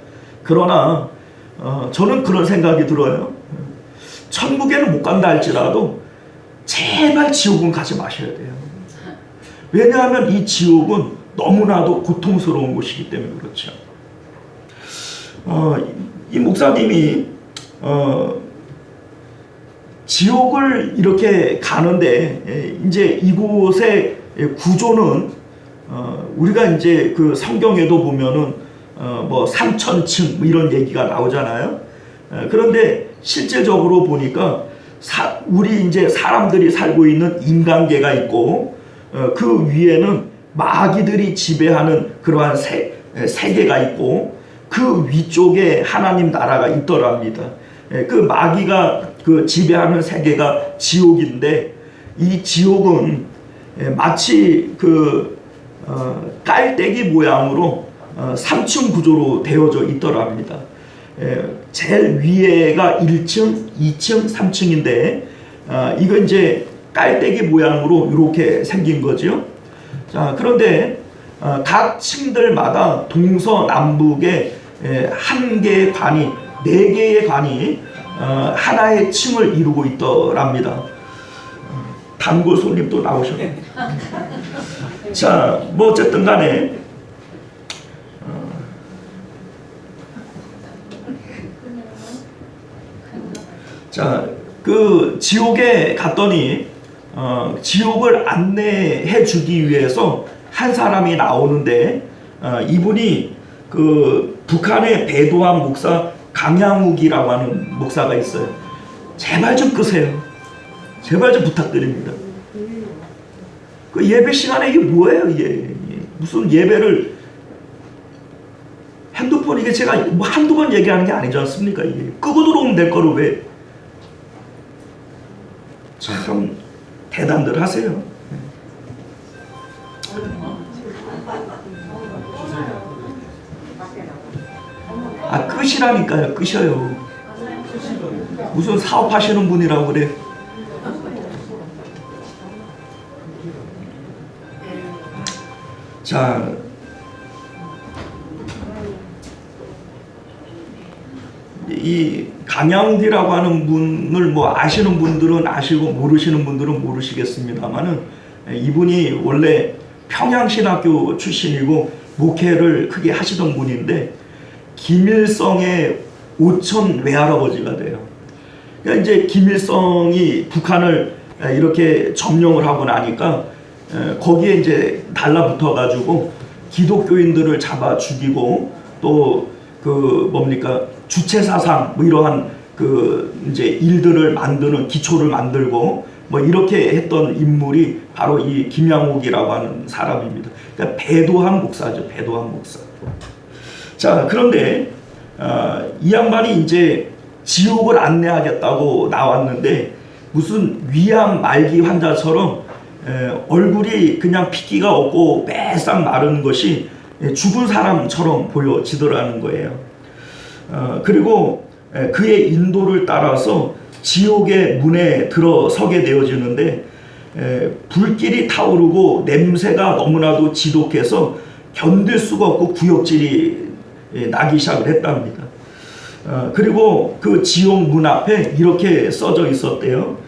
그러나 저는 그런 생각이 들어요. 천국에는 못 간다 할지라도 제발 지옥은 가지 마셔야 돼요. 왜냐하면 이 지옥은 너무나도 고통스러운 곳이기 때문에 그렇죠. 이 목사님이 지옥을 이렇게 가는데 이제 이곳의 구조는 우리가 이제 그 성경에도 보면은 3000층 이런 얘기가 나오잖아요. 그런데 실제적으로 보니까 우리 이제 사람들이 살고 있는 인간계가 있고 그 위에는 마귀들이 지배하는 그러한 세계가 있고 그 위쪽에 하나님 나라가 있더랍니다. 그 마귀가 그 지배하는 세계가 지옥인데 이 지옥은 마치 그 깔때기 모양으로 3층 구조로 되어져 있더랍니다. 제일 위에가 1층, 2층, 3층인데 이거 이제 깔때기 모양으로 이렇게 생긴 거죠. 자, 그런데 각 층들마다 동서남북에 한 개의 관이, 4개의 관이 하나의 층을 이루고 있더랍니다. 단골 손님도 나오셨네. 자, 어쨌든 간에 자, 그 지옥에 갔더니 지옥을 안내해 주기 위해서 한 사람이 나오는데 이분이 그 북한의 배도한 목사 강양욱이라고 하는 목사가 있어요. 제발 좀 끄세요. 제발 좀 부탁드립니다. 그 예배 시간에 이게 뭐예요? 이게 무슨 예배를 핸드폰 이게 제가 한두 번 얘기하는 게 아니지 않습니까? 이게 끄고 들어오면 될 거를 왜 참 대단들 하세요. 끄시라니까요. 끄셔요. 무슨 사업하시는 분이라고 그래. 자, 이 강양욱이라고 하는 분을 아시는 분들은 아시고 모르시는 분들은 모르시겠습니다만은 이분이 원래 평양신학교 출신이고 목회를 크게 하시던 분인데 김일성의 5촌 외할아버지가 돼요. 그러니까 이제 김일성이 북한을 이렇게 점령을 하고 나니까 거기에 이제 달라붙어 가지고 기독교인들을 잡아 죽이고 또 그 주체 사상 이러한 그 이제 일들을 만드는 기초를 만들고 이렇게 했던 인물이 바로 이 김양욱이라고 하는 사람입니다. 그러니까 배도한 목사죠. 배도한 목사. 자, 그런데 이 양반이 이제 지옥을 안내하겠다고 나왔는데 무슨 위암 말기 환자처럼 얼굴이 그냥 핏기가 없고 빼싹 마른 것이 죽은 사람처럼 보여지더라는 거예요. 그리고 그의 인도를 따라서 지옥의 문에 들어서게 되어지는데 불길이 타오르고 냄새가 너무나도 지독해서 견딜 수가 없고 구역질이 나기 시작을 했답니다. 그리고 그 지옥 문 앞에 이렇게 써져 있었대요.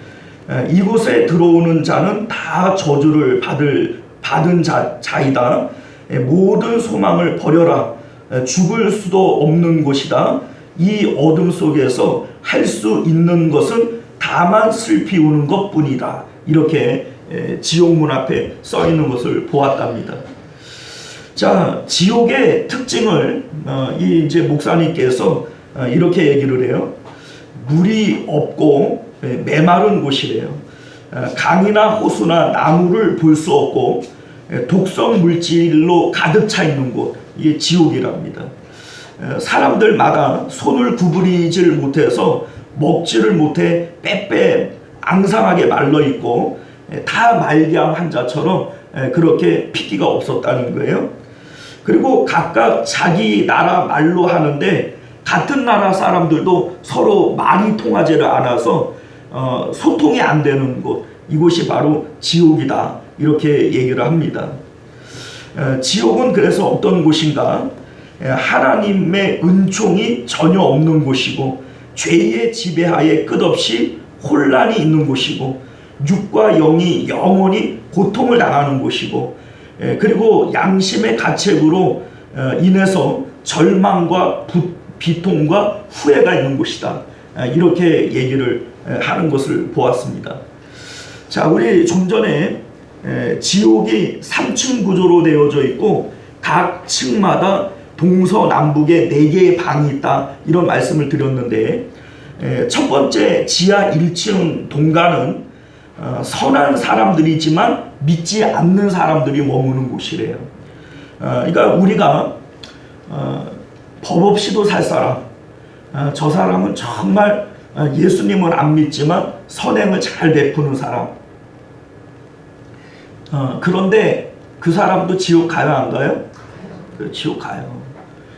이곳에 들어오는 자는 다 저주를 받은 자이다. 모든 소망을 버려라. 죽을 수도 없는 곳이다. 이 어둠 속에서 할 수 있는 것은 다만 슬피 우는 것뿐이다. 이렇게 지옥 문 앞에 써 있는 것을 보았답니다. 자, 지옥의 특징을 이제 목사님께서 이렇게 얘기를 해요. 물이 없고 메마른 곳이래요. 강이나 호수나 나무를 볼 수 없고 독성 물질로 가득 차 있는 곳, 이게 지옥이랍니다. 사람들마다 손을 구부리질 못해서 먹지를 못해 빼빼 앙상하게 말라 있고 다 말기암 환자처럼 그렇게 핏기가 없었다는 거예요. 그리고 각각 자기 나라 말로 하는데 같은 나라 사람들도 서로 말이 통하지를 않아서 소통이 안 되는 곳, 이곳이 바로 지옥이다. 이렇게 얘기를 합니다. 지옥은 그래서 어떤 곳인가? 하나님의 은총이 전혀 없는 곳이고 죄의 지배하에 끝없이 혼란이 있는 곳이고 육과 영이 영원히 고통을 당하는 곳이고 그리고 양심의 가책으로 인해서 절망과 비통과 후회가 있는 곳이다. 이렇게 얘기를 하는 것을 보았습니다. 자, 우리 좀 전에 지옥이 3층 구조로 되어져 있고 각 층마다 동서남북에 4개의 방이 있다, 이런 말씀을 드렸는데 첫 번째 지하 1층 동간은 선한 사람들이지만 믿지 않는 사람들이 머무는 곳이래요. 그러니까 우리가 법 없이도 살 사람, 저 사람은 정말 예수님은 안 믿지만 선행을 잘 베푸는 사람, 그런데 그 사람도 지옥 가요, 안 가요? 지옥 가요.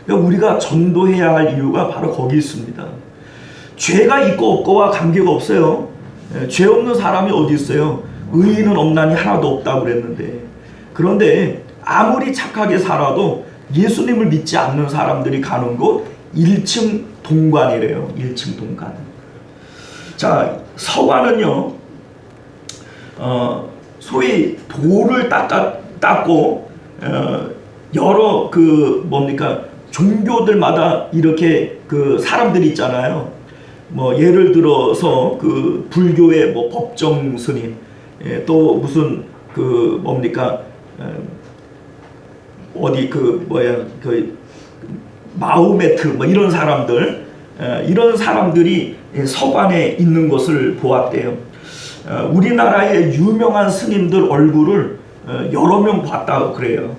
그러니까 우리가 전도해야 할 이유가 바로 거기 있습니다. 죄가 있고 없고와 관계가 없어요. 죄 없는 사람이 어디 있어요? 의인은 없나니 하나도 없다고 그랬는데, 그런데 아무리 착하게 살아도 예수님을 믿지 않는 사람들이 가는 곳 1층 동관이래요. 1층 동관. 자, 서관은요, 소위 돌을 닦고 여러 종교들마다 이렇게 사람들이 있잖아요. 뭐 예를 들어서 불교의 뭐 법정 스님, 또 무슨 어디 마호메트 뭐 이런 사람들, 이런 사람들이 서관에 있는 것을 보았대요. 우리나라의 유명한 스님들 얼굴을 여러 명 봤다고 그래요.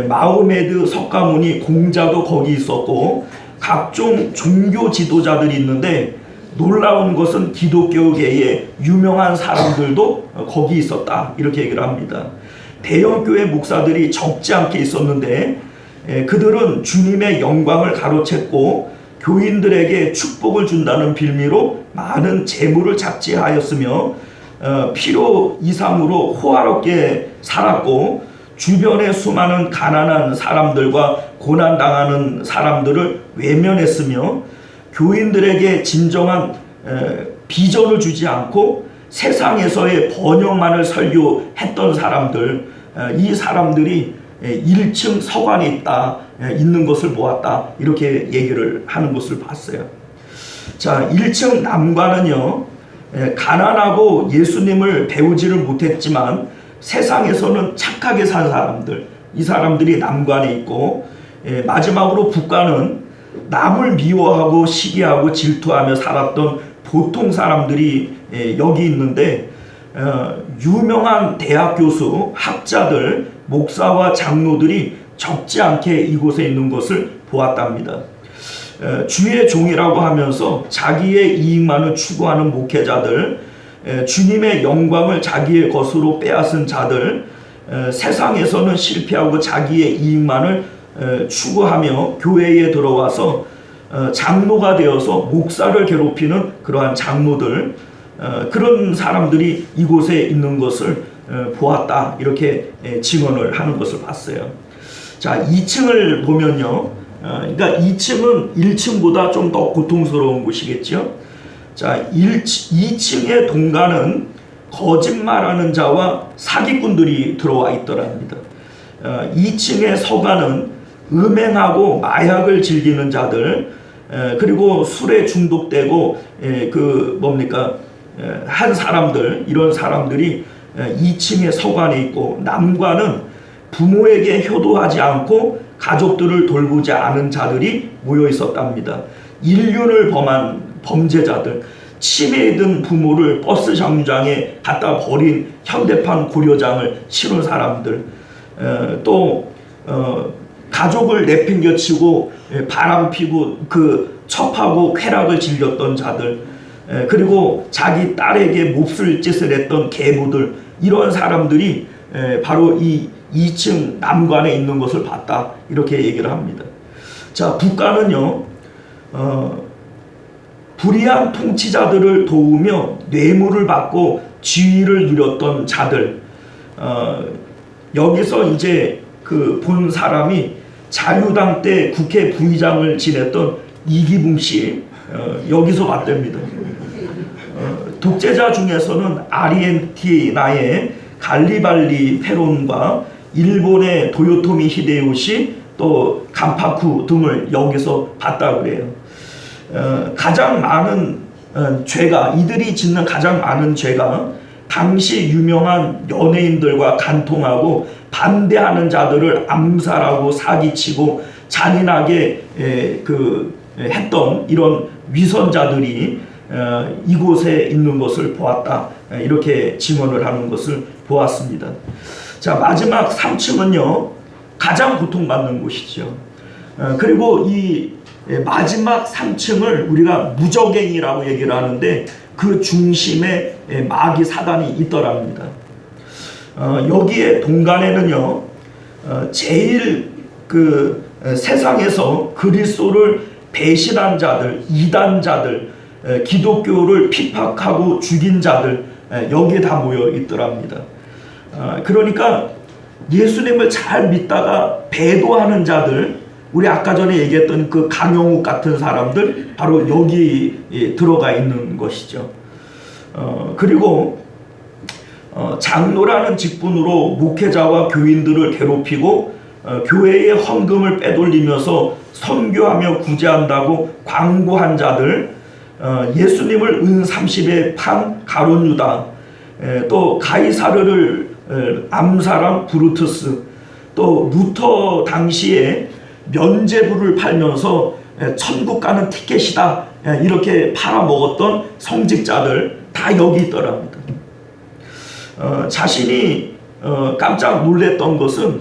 마호메드 석가모니 공자도 거기 있었고 각종 종교 지도자들이 있는데 놀라운 것은 기독교계의 유명한 사람들도 거기 있었다, 이렇게 얘기를 합니다. 대형교회 목사들이 적지 않게 있었는데 그들은 주님의 영광을 가로챘고 교인들에게 축복을 준다는 빌미로 많은 재물을 착취하였으며 필요 이상으로 호화롭게 살았고 주변의 수많은 가난한 사람들과 고난당하는 사람들을 외면했으며 교인들에게 진정한 비전을 주지 않고 세상에서의 번영만을 설교했던 사람들, 이 사람들이 1층 서관에 있는 것을 보았다, 이렇게 얘기를 하는 것을 봤어요. 자, 1층 남관은요, 가난하고 예수님을 배우지를 못했지만 세상에서는 착하게 산 사람들, 이 사람들이 남관에 있고, 마지막으로 북관은 남을 미워하고 시기하고 질투하며 살았던 보통 사람들이 여기 있는데, 유명한 대학 교수, 학자들, 목사와 장로들이 적지 않게 이곳에 있는 것을 보았답니다. 주의 종이라고 하면서 자기의 이익만을 추구하는 목회자들, 주님의 영광을 자기의 것으로 빼앗은 자들, 세상에서는 실패하고 자기의 이익만을 추구하며 교회에 들어와서 장로가 되어서 목사를 괴롭히는 그러한 장로들, 그런 사람들이 이곳에 있는 것을 보았다, 이렇게 증언을 하는 것을 봤어요. 자, 2층을 보면요, 그러니까 2층은 1층보다 좀 더 고통스러운 곳이겠죠. 자, 2층의 동간은 거짓말하는 자와 사기꾼들이 들어와 있더랍니다. 2층의 서간은 음행하고 마약을 즐기는 자들, 그리고 술에 중독되고 한 사람들, 이런 사람들이 2층의 서관에 있고, 남관은 부모에게 효도하지 않고 가족들을 돌보지 않은 자들이 모여 있었답니다. 인륜을 범한 범죄자들, 치매에 든 부모를 버스 정류장에 갖다 버린 현대판 고려장을 치른 사람들, 가족을 내팽겨치고 바람 피고 첩하고 쾌락을 즐겼던 자들, 그리고 자기 딸에게 몹쓸 짓을 했던 계부들, 이런 사람들이 바로 이 2층 남관에 있는 것을 봤다, 이렇게 얘기를 합니다. 자, 국가는요, 불의한 통치자들을 도우며 뇌물을 받고 지위를 누렸던 자들, 여기서 이제 본 사람이 자유당 때 국회 부의장을 지냈던 이기붕 씨, 여기서 봤답니다. 독재자 중에서는 아르헨티나의 갈리발리 페론과 일본의 도요토미 히데요시, 또 간파쿠 등을 여기서 봤다 그래요. 가장 많은 이들이 짓는 가장 많은 죄가 당시 유명한 연예인들과 간통하고 반대하는 자들을 암살하고 사기치고 잔인하게 했던 이런 위선자들이 이곳에 있는 것을 보았다, 이렇게 증언을 하는 것을 보았습니다. 자, 마지막 3층은요 가장 고통받는 곳이죠. 그리고 이 마지막 3층을 우리가 무저갱이라고 얘기를 하는데, 그 중심에 마귀 사단이 있더랍니다. 여기에 동간에는요 제일 세상에서 그리스도를 배신한 자들, 이단자들, 기독교를 핍박하고 죽인 자들, 여기에 다 모여 있더랍니다. 그러니까 예수님을 잘 믿다가 배도하는 자들, 우리 아까 전에 얘기했던 그 강영욱 같은 사람들, 바로 여기 들어가 있는 것이죠. 그리고 장로라는 직분으로 목회자와 교인들을 괴롭히고 교회의 헌금을 빼돌리면서 선교하며 구제한다고 광고한 자들, 예수님을 은 30에 판 가룟 유다, 또 가이사르를 암살한 브루투스, 또 루터 당시에 면죄부를 팔면서 천국 가는 티켓이다, 이렇게 팔아먹었던 성직자들 다 여기 있더랍니다. 자신이 깜짝 놀랐던 것은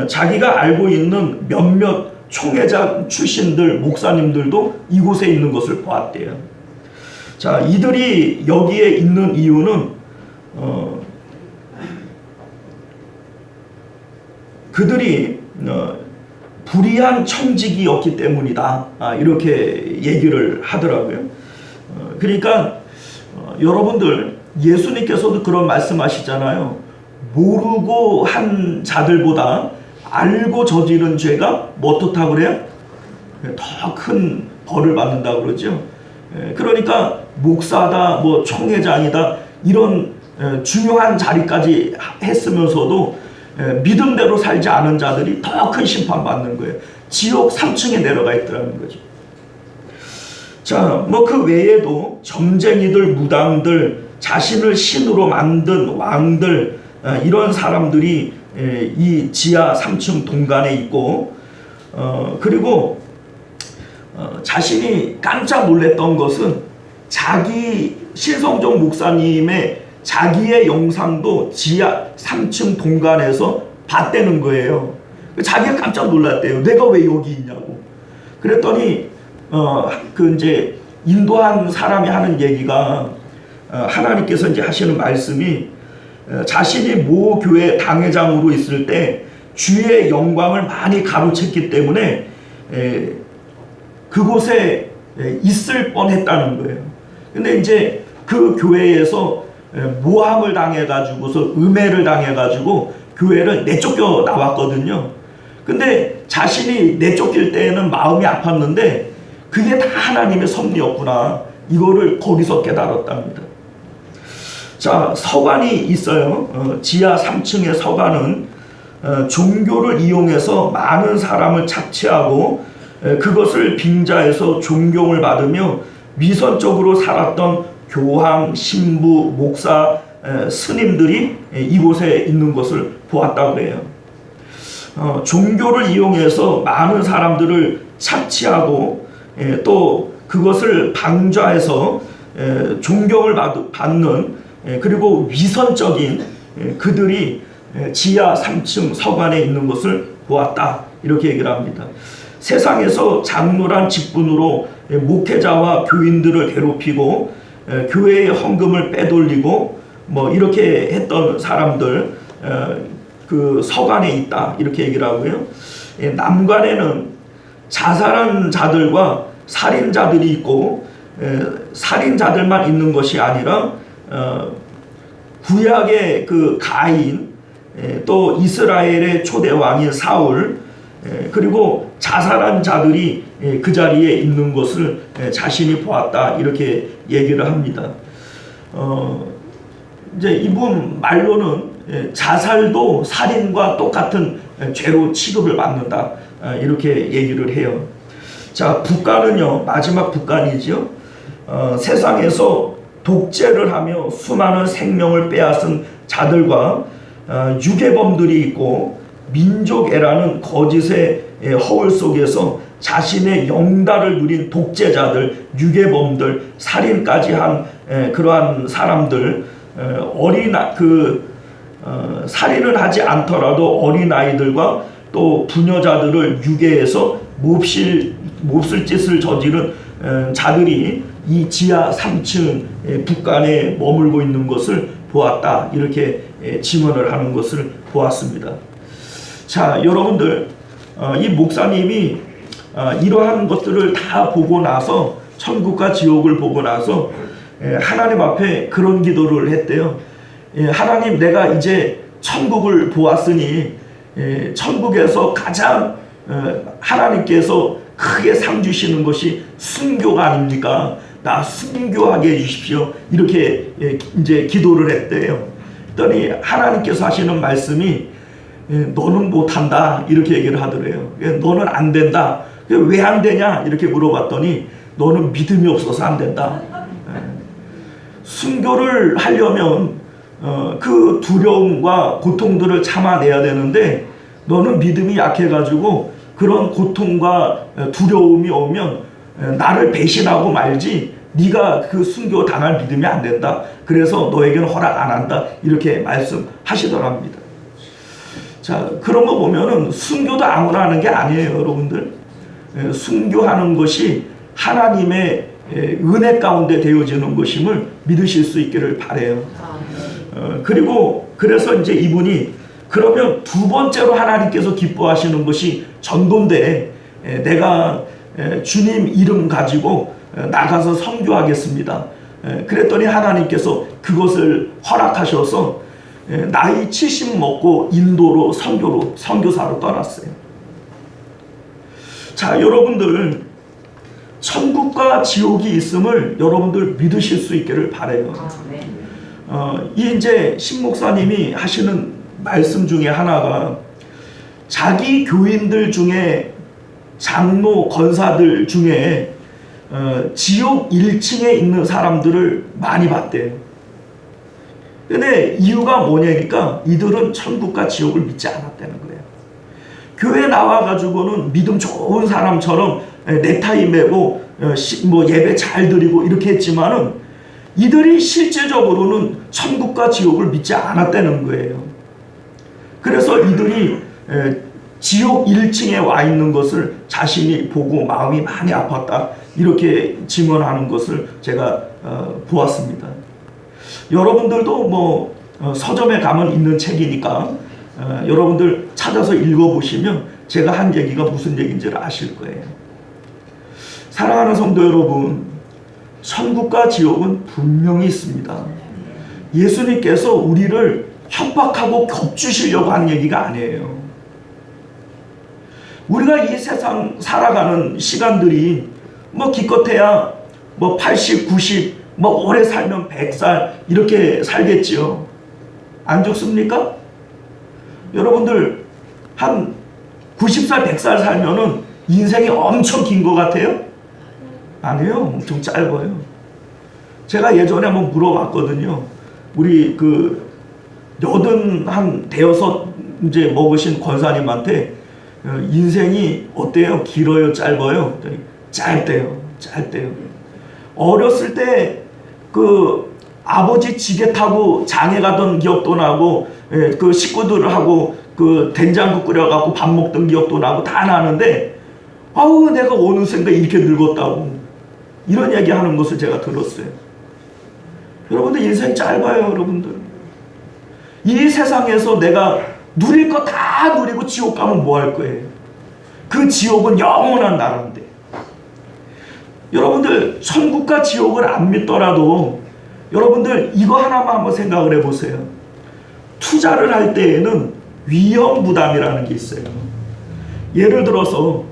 자기가 알고 있는 몇몇 총회장 출신들, 목사님들도 이곳에 있는 것을 보았대요. 자, 이들이 여기에 있는 이유는 그들이 불의한 청직이었기 때문이다, 이렇게 얘기를 하더라고요. 그러니까 여러분들, 예수님께서도 그런 말씀하시잖아요. 모르고 한 자들보다 알고 저지른 죄가 뭐 어떻다고 그래요? 더 큰 벌을 받는다 그러죠. 그러니까 목사다, 뭐 총회장이다, 이런 중요한 자리까지 했으면서도 믿음대로 살지 않은 자들이 더 큰 심판받는 거예요. 지옥 3층에 내려가 있더라는 거죠. 자, 뭐 그 외에도 점쟁이들, 무당들, 자신을 신으로 만든 왕들, 이런 사람들이 이 지하 3층 동간에 있고, 그리고 자신이 깜짝 놀랐던 것은 자기 신성정 목사님의 자기의 영상도 지하 3층 동간에서 봤다는 거예요. 자기가 깜짝 놀랐대요. 내가 왜 여기 있냐고. 그랬더니 이제 인도한 사람이 하는 얘기가, 하나님께서 이제 하시는 말씀이, 자신이 모 교회 당회장으로 있을 때 주의 영광을 많이 가로챘기 때문에 그곳에 있을 뻔했다는 거예요. 근데 이제 그 교회에서 모함을 당해가지고서, 음해를 당해가지고 교회를 내쫓겨 나왔거든요. 근데 자신이 내쫓길 때에는 마음이 아팠는데 그게 다 하나님의 섭리였구나. 이거를 거기서 깨달았답니다. 자, 서관이 있어요. 지하 3층의 서관은 종교를 이용해서 많은 사람을 착취하고 그것을 빙자해서 존경을 받으며 위선적으로 살았던 교황, 신부, 목사, 스님들이 이곳에 있는 것을 보았다고 해요. 종교를 이용해서 많은 사람들을 착취하고 또 그것을 방좌해서 존경을 받는 그리고 위선적인 그들이 지하 3층 서관에 있는 것을 보았다. 이렇게 얘기를 합니다. 세상에서 장로란 직분으로 목회자와 교인들을 괴롭히고 교회의 헌금을 빼돌리고 뭐 이렇게 했던 사람들 그 서관에 있다. 이렇게 얘기를 하고요. 남관에는 자살한 자들과 살인자들이 있고 살인자들만 있는 것이 아니라 구약의 그 가인 또 이스라엘의 초대 왕인 사울 그리고 자살한 자들이 그 자리에 있는 것을 자신이 보았다. 이렇게 얘기를 합니다. 이제 이분 말로는 자살도 살인과 똑같은 죄로 취급을 받는다. 이렇게 얘기를 해요. 자, 북한은요, 마지막 북한이죠. 세상에서 독재를 하며 수많은 생명을 빼앗은 자들과 유괴범들이 있고 민족애라는 거짓의 허울 속에서 자신의 영달을 누린 독재자들, 유괴범들, 살인까지 한 그러한 사람들, 살인을 하지 않더라도 어린아이들과 또 부녀자들을 유괴해서 몹쓸 짓을 저지른 자들이 이 지하 3층 북간에 머물고 있는 것을 보았다. 이렇게 증언을 하는 것을 보았습니다. 자, 여러분들, 이 목사님이 이러한 것들을 다 보고 나서 천국과 지옥을 보고 나서 하나님 앞에 그런 기도를 했대요. 하나님, 내가 이제 천국을 보았으니 천국에서 가장 하나님께서 크게 상 주시는 것이 순교가 아닙니까? 나 순교하게 해주십시오. 이렇게 이제 기도를 했대요. 그랬더니 하나님께서 하시는 말씀이 너는 못한다. 이렇게 얘기를 하더래요. 너는 안 된다. 왜 안 되냐? 이렇게 물어봤더니 너는 믿음이 없어서 안 된다. 순교를 하려면 그 두려움과 고통들을 참아내야 되는데 너는 믿음이 약해가지고 그런 고통과 두려움이 오면 나를 배신하고 말지 네가 그 순교 당할 믿음이 안 된다. 그래서 너에게는 허락 안 한다. 이렇게 말씀하시더랍니다. 자, 그런 거 보면은 순교도 아무나 하는 게 아니에요, 여러분들. 순교하는 것이 하나님의 은혜 가운데 되어지는 것임을 믿으실 수 있기를 바라요. 그리고 그래서 이제 이분이 그러면 두 번째로 하나님께서 기뻐하시는 것이 전도인데 내가 주님 이름 가지고 나가서 선교하겠습니다. 그랬더니 하나님께서 그것을 허락하셔서 나이 70 먹고 인도로 선교사로 떠났어요. 자, 여러분들 천국과 지옥이 있음을 여러분들 믿으실 수 있기를 바라요. 이 이제 신 목사님이 하시는 말씀 중에 하나가 자기 교인들 중에 장로 권사들 중에 지옥 1층에 있는 사람들을 많이 봤대요. 근데 이유가 뭐냐니까 이들은 천국과 지옥을 믿지 않았다는 거예요. 교회 나와가지고는 믿음 좋은 사람처럼 넥타이 매고 뭐 예배 잘 드리고 이렇게 했지만은 이들이 실제적으로는 천국과 지옥을 믿지 않았다는 거예요. 그래서 이들이 지옥 1층에 와 있는 것을 자신이 보고 마음이 많이 아팠다. 이렇게 증언하는 것을 제가 보았습니다. 여러분들도 뭐 서점에 가면 있는 책이니까 여러분들 찾아서 읽어보시면 제가 한 얘기가 무슨 얘기인지를 아실 거예요. 사랑하는 성도 여러분, 천국과 지옥은 분명히 있습니다. 예수님께서 우리를 협박하고 겁주시려고 하는 얘기가 아니에요. 우리가 이 세상 살아가는 시간들이 뭐 기껏해야 뭐 80, 90, 뭐 오래 살면 100살 이렇게 살겠지요. 안 죽습니까? 여러분들 한 90살, 100살 살면은 인생이 엄청 긴 것 같아요? 아니에요. 엄청 짧아요. 제가 예전에 한번 물어봤거든요. 우리 그 85 이제 먹으신 권사님한테 인생이 어때요? 길어요? 짧아요? 그랬더니 짧대요. 짧대요. 어렸을 때 그 아버지 지게 타고 장에 가던 기억도 나고, 그 식구들하고 그 된장국 끓여갖고 밥 먹던 기억도 나고 다 나는데, 아우 내가 어느샌가 이렇게 늙었다고 이런 얘기 하는 것을 제가 들었어요. 여러분들 인생이 짧아요. 여러분들 이 세상에서 내가 누릴 거 다 누리고 지옥 가면 뭐 할 거예요? 그 지옥은 영원한 나라인데. 여러분들 천국과 지옥을 안 믿더라도 여러분들 이거 하나만 한번 생각을 해보세요. 투자를 할 때에는 위험 부담이라는 게 있어요. 예를 들어서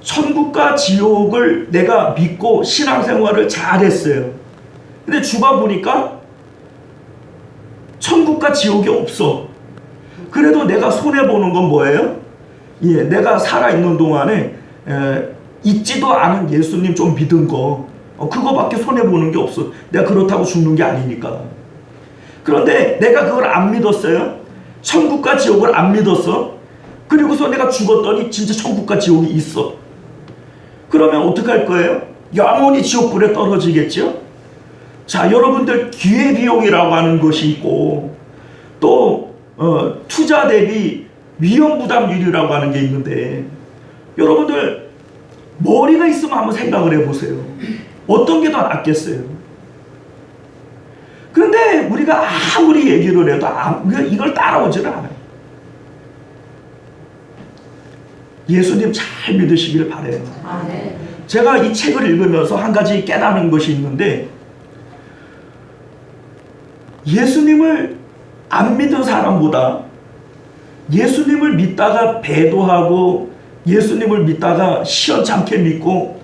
천국과 지옥을 내가 믿고 신앙생활을 잘했어요. 근데 죽어보니까 천국과 지옥이 없어. 그래도 내가 손해보는 건 뭐예요? 예, 내가 살아있는 동안에 있지도 않은 예수님 좀 믿은 거, 그거밖에 손해보는 게 없어. 내가 그렇다고 죽는 게 아니니까. 그런데 내가 그걸 안 믿었어요. 천국과 지옥을 안 믿었어. 그리고서 내가 죽었더니 진짜 천국과 지옥이 있어. 그러면 어떡할 거예요? 영원히 지옥불에 떨어지겠죠? 자, 여러분들 기회비용이라고 하는 것이 있고, 또 투자 대비 위험부담률이라고 하는 게 있는데, 여러분들 머리가 있으면 한번 생각을 해보세요. 어떤 게 더 낫겠어요? 그런데 우리가 아무리 얘기를 해도 이걸 따라오지를 않아요. 예수님 잘 믿으시길 바라요. 제가 이 책을 읽으면서 한 가지 깨닫는 것이 있는데, 예수님을 안 믿은 사람보다 예수님을 믿다가 배도하고 예수님을 믿다가 시원찮게 믿고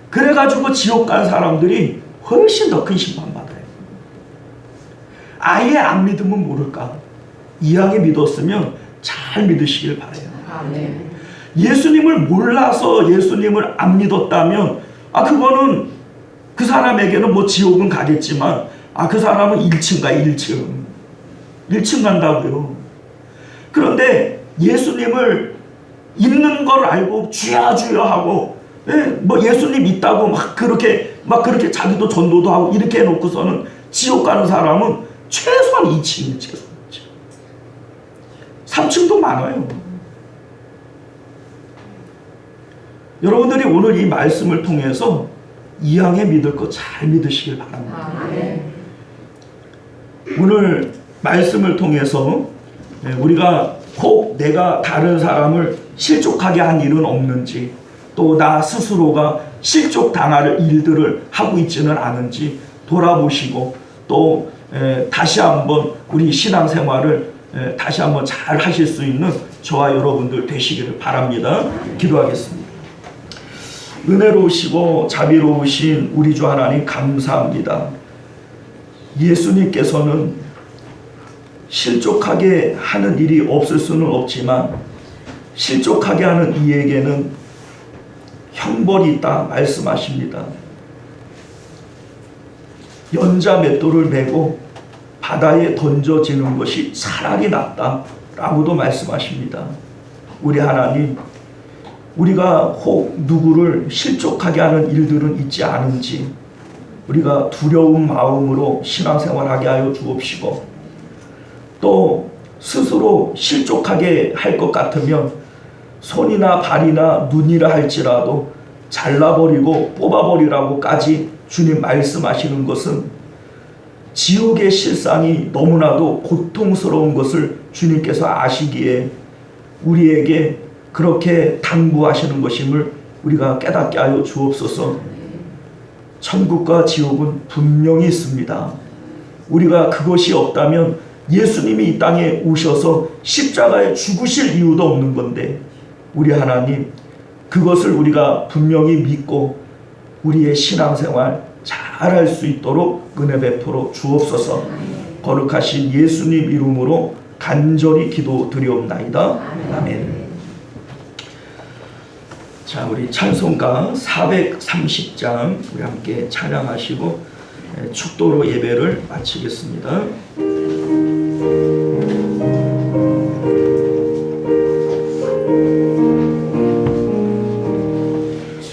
그래가지고 지옥 간 사람들이 훨씬 더 큰 심판받아요. 아예 안 믿으면 모를까? 이왕에 믿었으면 잘 믿으시길 바라요. 예수님을 몰라서 예수님을 안 믿었다면 그거는 그 사람에게는 뭐 지옥은 가겠지만 그 사람은 1층 가 1층 간다고요. 그런데 예수님을 있는 걸 알고 주여 주여 하고, 뭐 예수님 있다고 막 그렇게 자기도 전도도 하고 이렇게 해놓고서는 지옥 가는 사람은 최소한 2층이에요. 최소한 3층도 많아요. 여러분들이 오늘 이 말씀을 통해서 이왕에 믿을 거 잘 믿으시길 바랍니다. 오늘 말씀을 통해서 우리가 꼭 내가 다른 사람을 실족하게 한 일은 없는지, 또 나 스스로가 실족당할 일들을 하고 있지는 않은지 돌아보시고, 또 다시 한번 우리 신앙생활을 다시 한번 잘 하실 수 있는 저와 여러분들 되시기를 바랍니다. 기도하겠습니다. 은혜로우시고 자비로우신 우리 주 하나님 감사합니다. 예수님께서는 실족하게 하는 일이 없을 수는 없지만 실족하게 하는 이에게는 형벌이 있다 말씀하십니다. 연자 맷돌을 메고 바다에 던져지는 것이 차라리 낫다라고도 말씀하십니다. 우리 하나님, 우리가 혹 누구를 실족하게 하는 일들은 있지 않은지 우리가 두려운 마음으로 신앙생활하게 하여 주옵시고, 또 스스로 실족하게 할 것 같으면 손이나 발이나 눈이라 할지라도 잘라버리고 뽑아버리라고까지 주님 말씀하시는 것은 지옥의 실상이 너무나도 고통스러운 것을 주님께서 아시기에 우리에게 그렇게 당부하시는 것임을 우리가 깨닫게 하여 주옵소서. 천국과 지옥은 분명히 있습니다. 우리가 그것이 없다면 예수님이 이 땅에 오셔서 십자가에 죽으실 이유도 없는 건데 우리 하나님 그것을 우리가 분명히 믿고 우리의 신앙생활 잘할 수 있도록 은혜 베풀어 주옵소서. 거룩하신 예수님 이름으로 간절히 기도드리옵나이다. 아멘. 자, 우리 찬송가 430장 우리 함께 찬양하시고 축도로 예배를 마치겠습니다.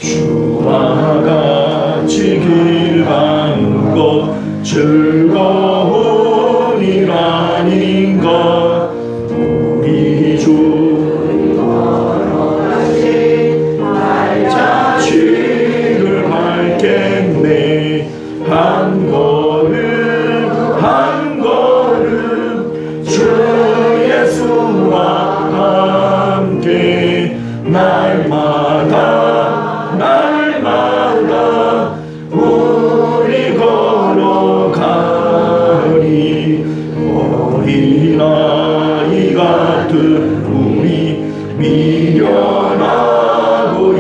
주와 같이 길 가는 것 즐거움이라는 것 우리 주 걸어가지 발자취를 밟겠네. 한 걸음 한 걸음 주 예수와 함께 날마다 날마다 우리 걸어가리. 어린아이 같은 우리 미련하고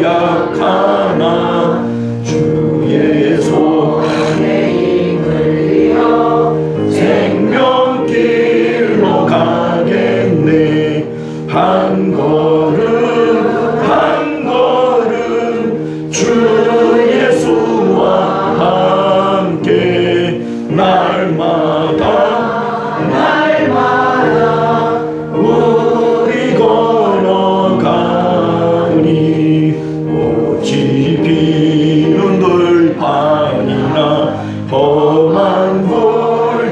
약하나 주의 손에 이끌려 생명길로 가겠네. 한 걸음 한 걸음 주 예수와 함께 날마다 날마다 우리 걸어가니. 오직 비는 들판이나 험한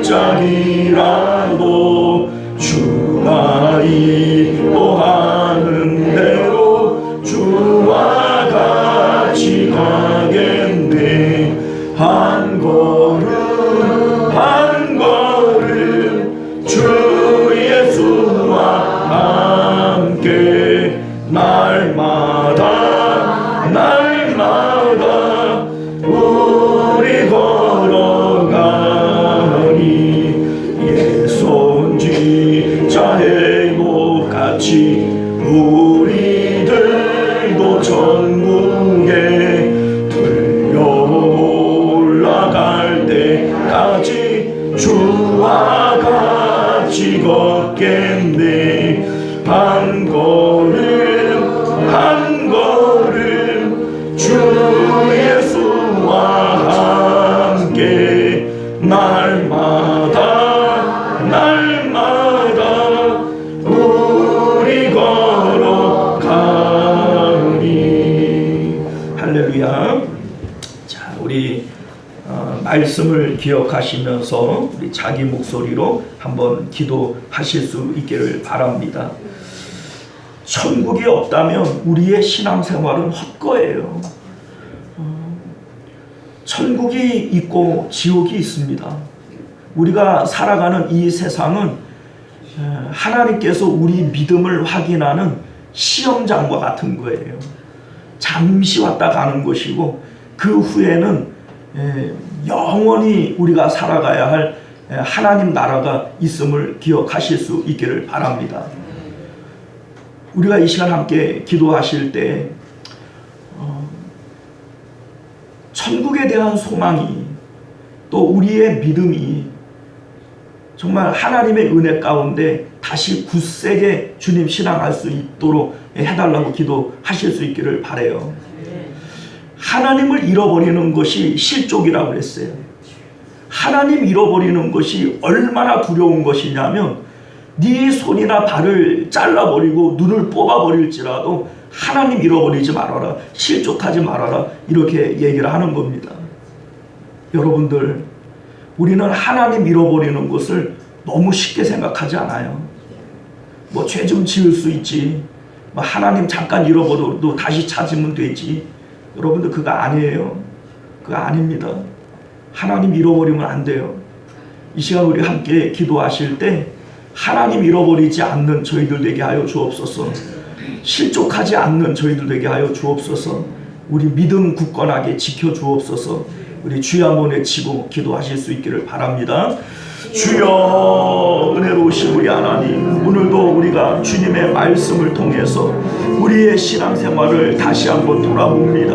골짜기라도 주가 인도하는 대로 주와 같이 가겠네. 한 걸음 한 걸음 주 예수와 함께 날마다 날마다 우리 걸어가니. 예손지자 행복같이 우리들도 전국에 들려 올라갈 때까지 주와 같이 걷겠네. 한 걸음 한 걸음 주 예수와 함께 날마다 날마다 우리 걸어가니. 할렐루야. 자, 우리 말씀을 기억하시면서 우리 자기 목소리로 한번 기도하실 수 있기를 바랍니다. 천국이 없다면 우리의 신앙생활은 헛거예요. 천국이 있고 지옥이 있습니다. 우리가 살아가는 이 세상은 하나님께서 우리 믿음을 확인하는 시험장과 같은 거예요. 잠시 왔다 가는 것이고 그 후에는 영원히 우리가 살아가야 할 하나님 나라가 있음을 기억하실 수 있기를 바랍니다. 우리가 이 시간 함께 기도하실 때 천국에 대한 소망이 또 우리의 믿음이 정말 하나님의 은혜 가운데 다시 굳세게 주님 신앙할 수 있도록 해달라고 기도하실 수 있기를 바라요. 하나님을 잃어버리는 것이 실족이라고 그랬어요. 하나님 잃어버리는 것이 얼마나 두려운 것이냐면 네 손이나 발을 잘라버리고 눈을 뽑아버릴지라도 하나님 잃어버리지 말아라, 실족하지 말아라, 이렇게 얘기를 하는 겁니다. 여러분들, 우리는 하나님 잃어버리는 것을 너무 쉽게 생각하지 않아요. 뭐 죄 좀 지을 수 있지, 뭐 하나님 잠깐 잃어버려도 다시 찾으면 되지. 여러분들 그거 아니에요. 그거 아닙니다. 하나님 잃어버리면 안 돼요. 이 시간 우리 함께 기도하실 때 하나님 잃어버리지 않는 저희들 되게 하여 주옵소서. 실족하지 않는 저희들 되게 하여 주옵소서. 우리 믿음 굳건하게 지켜 주옵소서. 우리 주여 한번 외치고 기도하실 수 있기를 바랍니다. 주여, 은혜로우신 우리 하나님, 오늘도 우리가 주님의 말씀을 통해서 우리의 신앙생활을 다시 한번 돌아봅니다.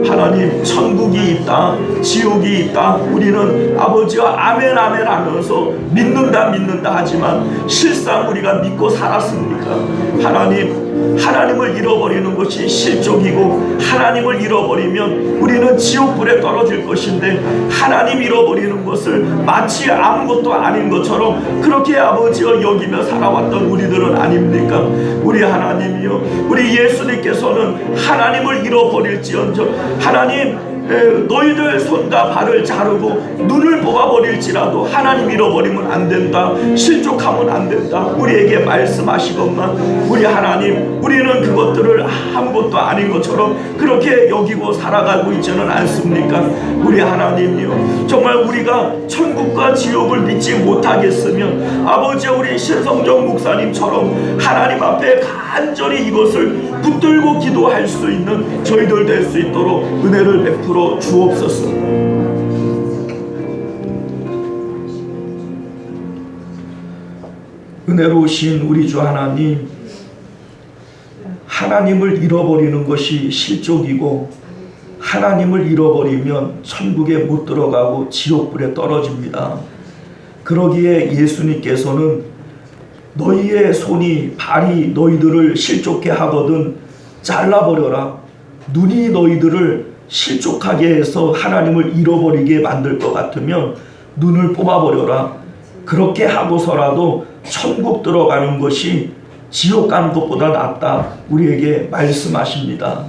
하나님, 천국이 있다, 지옥이 있다. 우리는 아버지와 아멘 아멘 하면서 믿는다 하지만 실상 우리가 믿고 살았습니까? 하나님을 잃어버리는 것이 실족이고, 하나님을 잃어버리면 우리는 지옥불에 떨어질 것인데, 하나님 잃어버리는 것을 마치 아무것도 아닌 것처럼 그렇게 아버지여 여기며 살아왔던 우리들은 아닙니까? 우리 하나님이여, 우리 예수님께서는 하나님을 잃어버릴지언정, 하나님 너희들 손과 발을 자르고 눈을 뽑아버릴지라도 하나님 잃어버리면 안 된다, 실족하면 안 된다, 우리에게 말씀하시건만 우리 하나님, 우리는 그것들을 아무것도 아닌 것처럼 그렇게 여기고 살아가고 있지는 않습니까? 우리 하나님이요, 정말 우리가 천국과 지옥을 믿지 못하겠으면 아버지, 우리 신성정 목사님처럼 하나님 앞에 간절히 이것을 붙들고 기도할 수 있는 저희들 될 수 있도록 은혜를 베풀어 주옵소서. 은혜로우신 우리 주 하나님, 하나님을 잃어버리는 것이 실족이고, 하나님을 잃어버리면 천국에 못 들어가고 지옥불에 떨어집니다. 그러기에 예수님께서는 너희의 손이 발이 너희들을 실족해 하거든 잘라버려라. 눈이 너희들을 실족하게 해서 하나님을 잃어버리게 만들 것 같으면 눈을 뽑아버려라. 그렇게 하고서라도 천국 들어가는 것이 지옥 가는 것보다 낫다, 우리에게 말씀하십니다.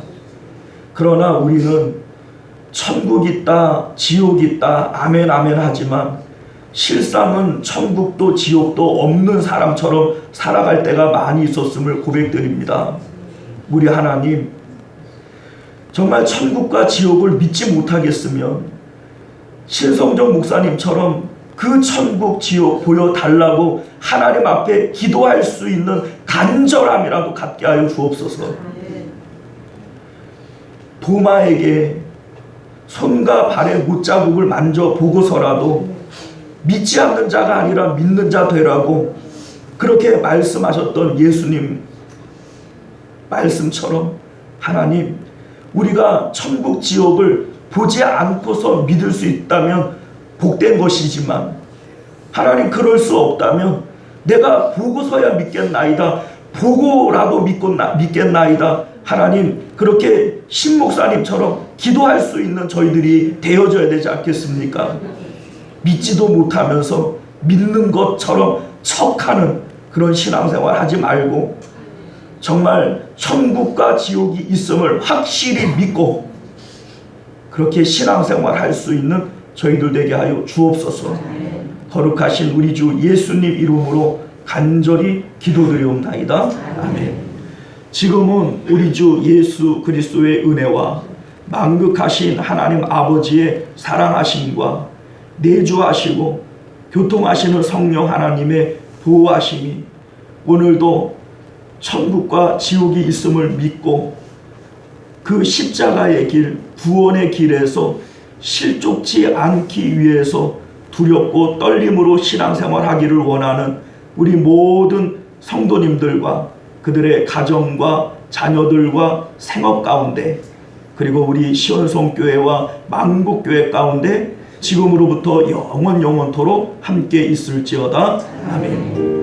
그러나 우리는 천국 있다, 지옥 있다, 아멘 아멘 하지만 실상은 천국도 지옥도 없는 사람처럼 살아갈 때가 많이 있었음을 고백드립니다. 우리 하나님, 정말 천국과 지옥을 믿지 못하겠으면 신성정 목사님처럼 그 천국 지옥 보여달라고 하나님 앞에 기도할 수 있는 간절함이라도 갖게 하여 주옵소서. 도마에게 손과 발의 못자국을 만져보고서라도 믿지 않는 자가 아니라 믿는 자 되라고 그렇게 말씀하셨던 예수님 말씀처럼, 하나님, 우리가 천국 지옥을 보지 않고서 믿을 수 있다면 복된 것이지만, 하나님 그럴 수 없다면 내가 보고서야 믿겠나이다, 보고라도 믿겠나이다. 하나님, 그렇게 신목사님처럼 기도할 수 있는 저희들이 되어져야 되지 않겠습니까? 믿지도 못하면서 믿는 것처럼 척하는 그런 신앙생활 하지 말고, 정말 천국과 지옥이 있음을 확실히 믿고 그렇게 신앙생활 할 수 있는 저희들 되게 하여 주옵소서. 거룩하신 우리 주 예수님 이름으로 간절히 기도드리옵나이다. 아멘. 지금은 우리 주 예수 그리스도의 은혜와 만극하신 하나님 아버지의 사랑하심과 내주하시고 교통하시는 성령 하나님의 보호하심이 오늘도 천국과 지옥이 있음을 믿고 그 십자가의 길, 구원의 길에서 실족지 않기 위해서 두렵고 떨림으로 신앙생활하기를 원하는 우리 모든 성도님들과 그들의 가정과 자녀들과 생업 가운데, 그리고 우리 시온성교회와 만국교회 가운데 지금으로부터 영원토록 함께 있을지어다. 아멘.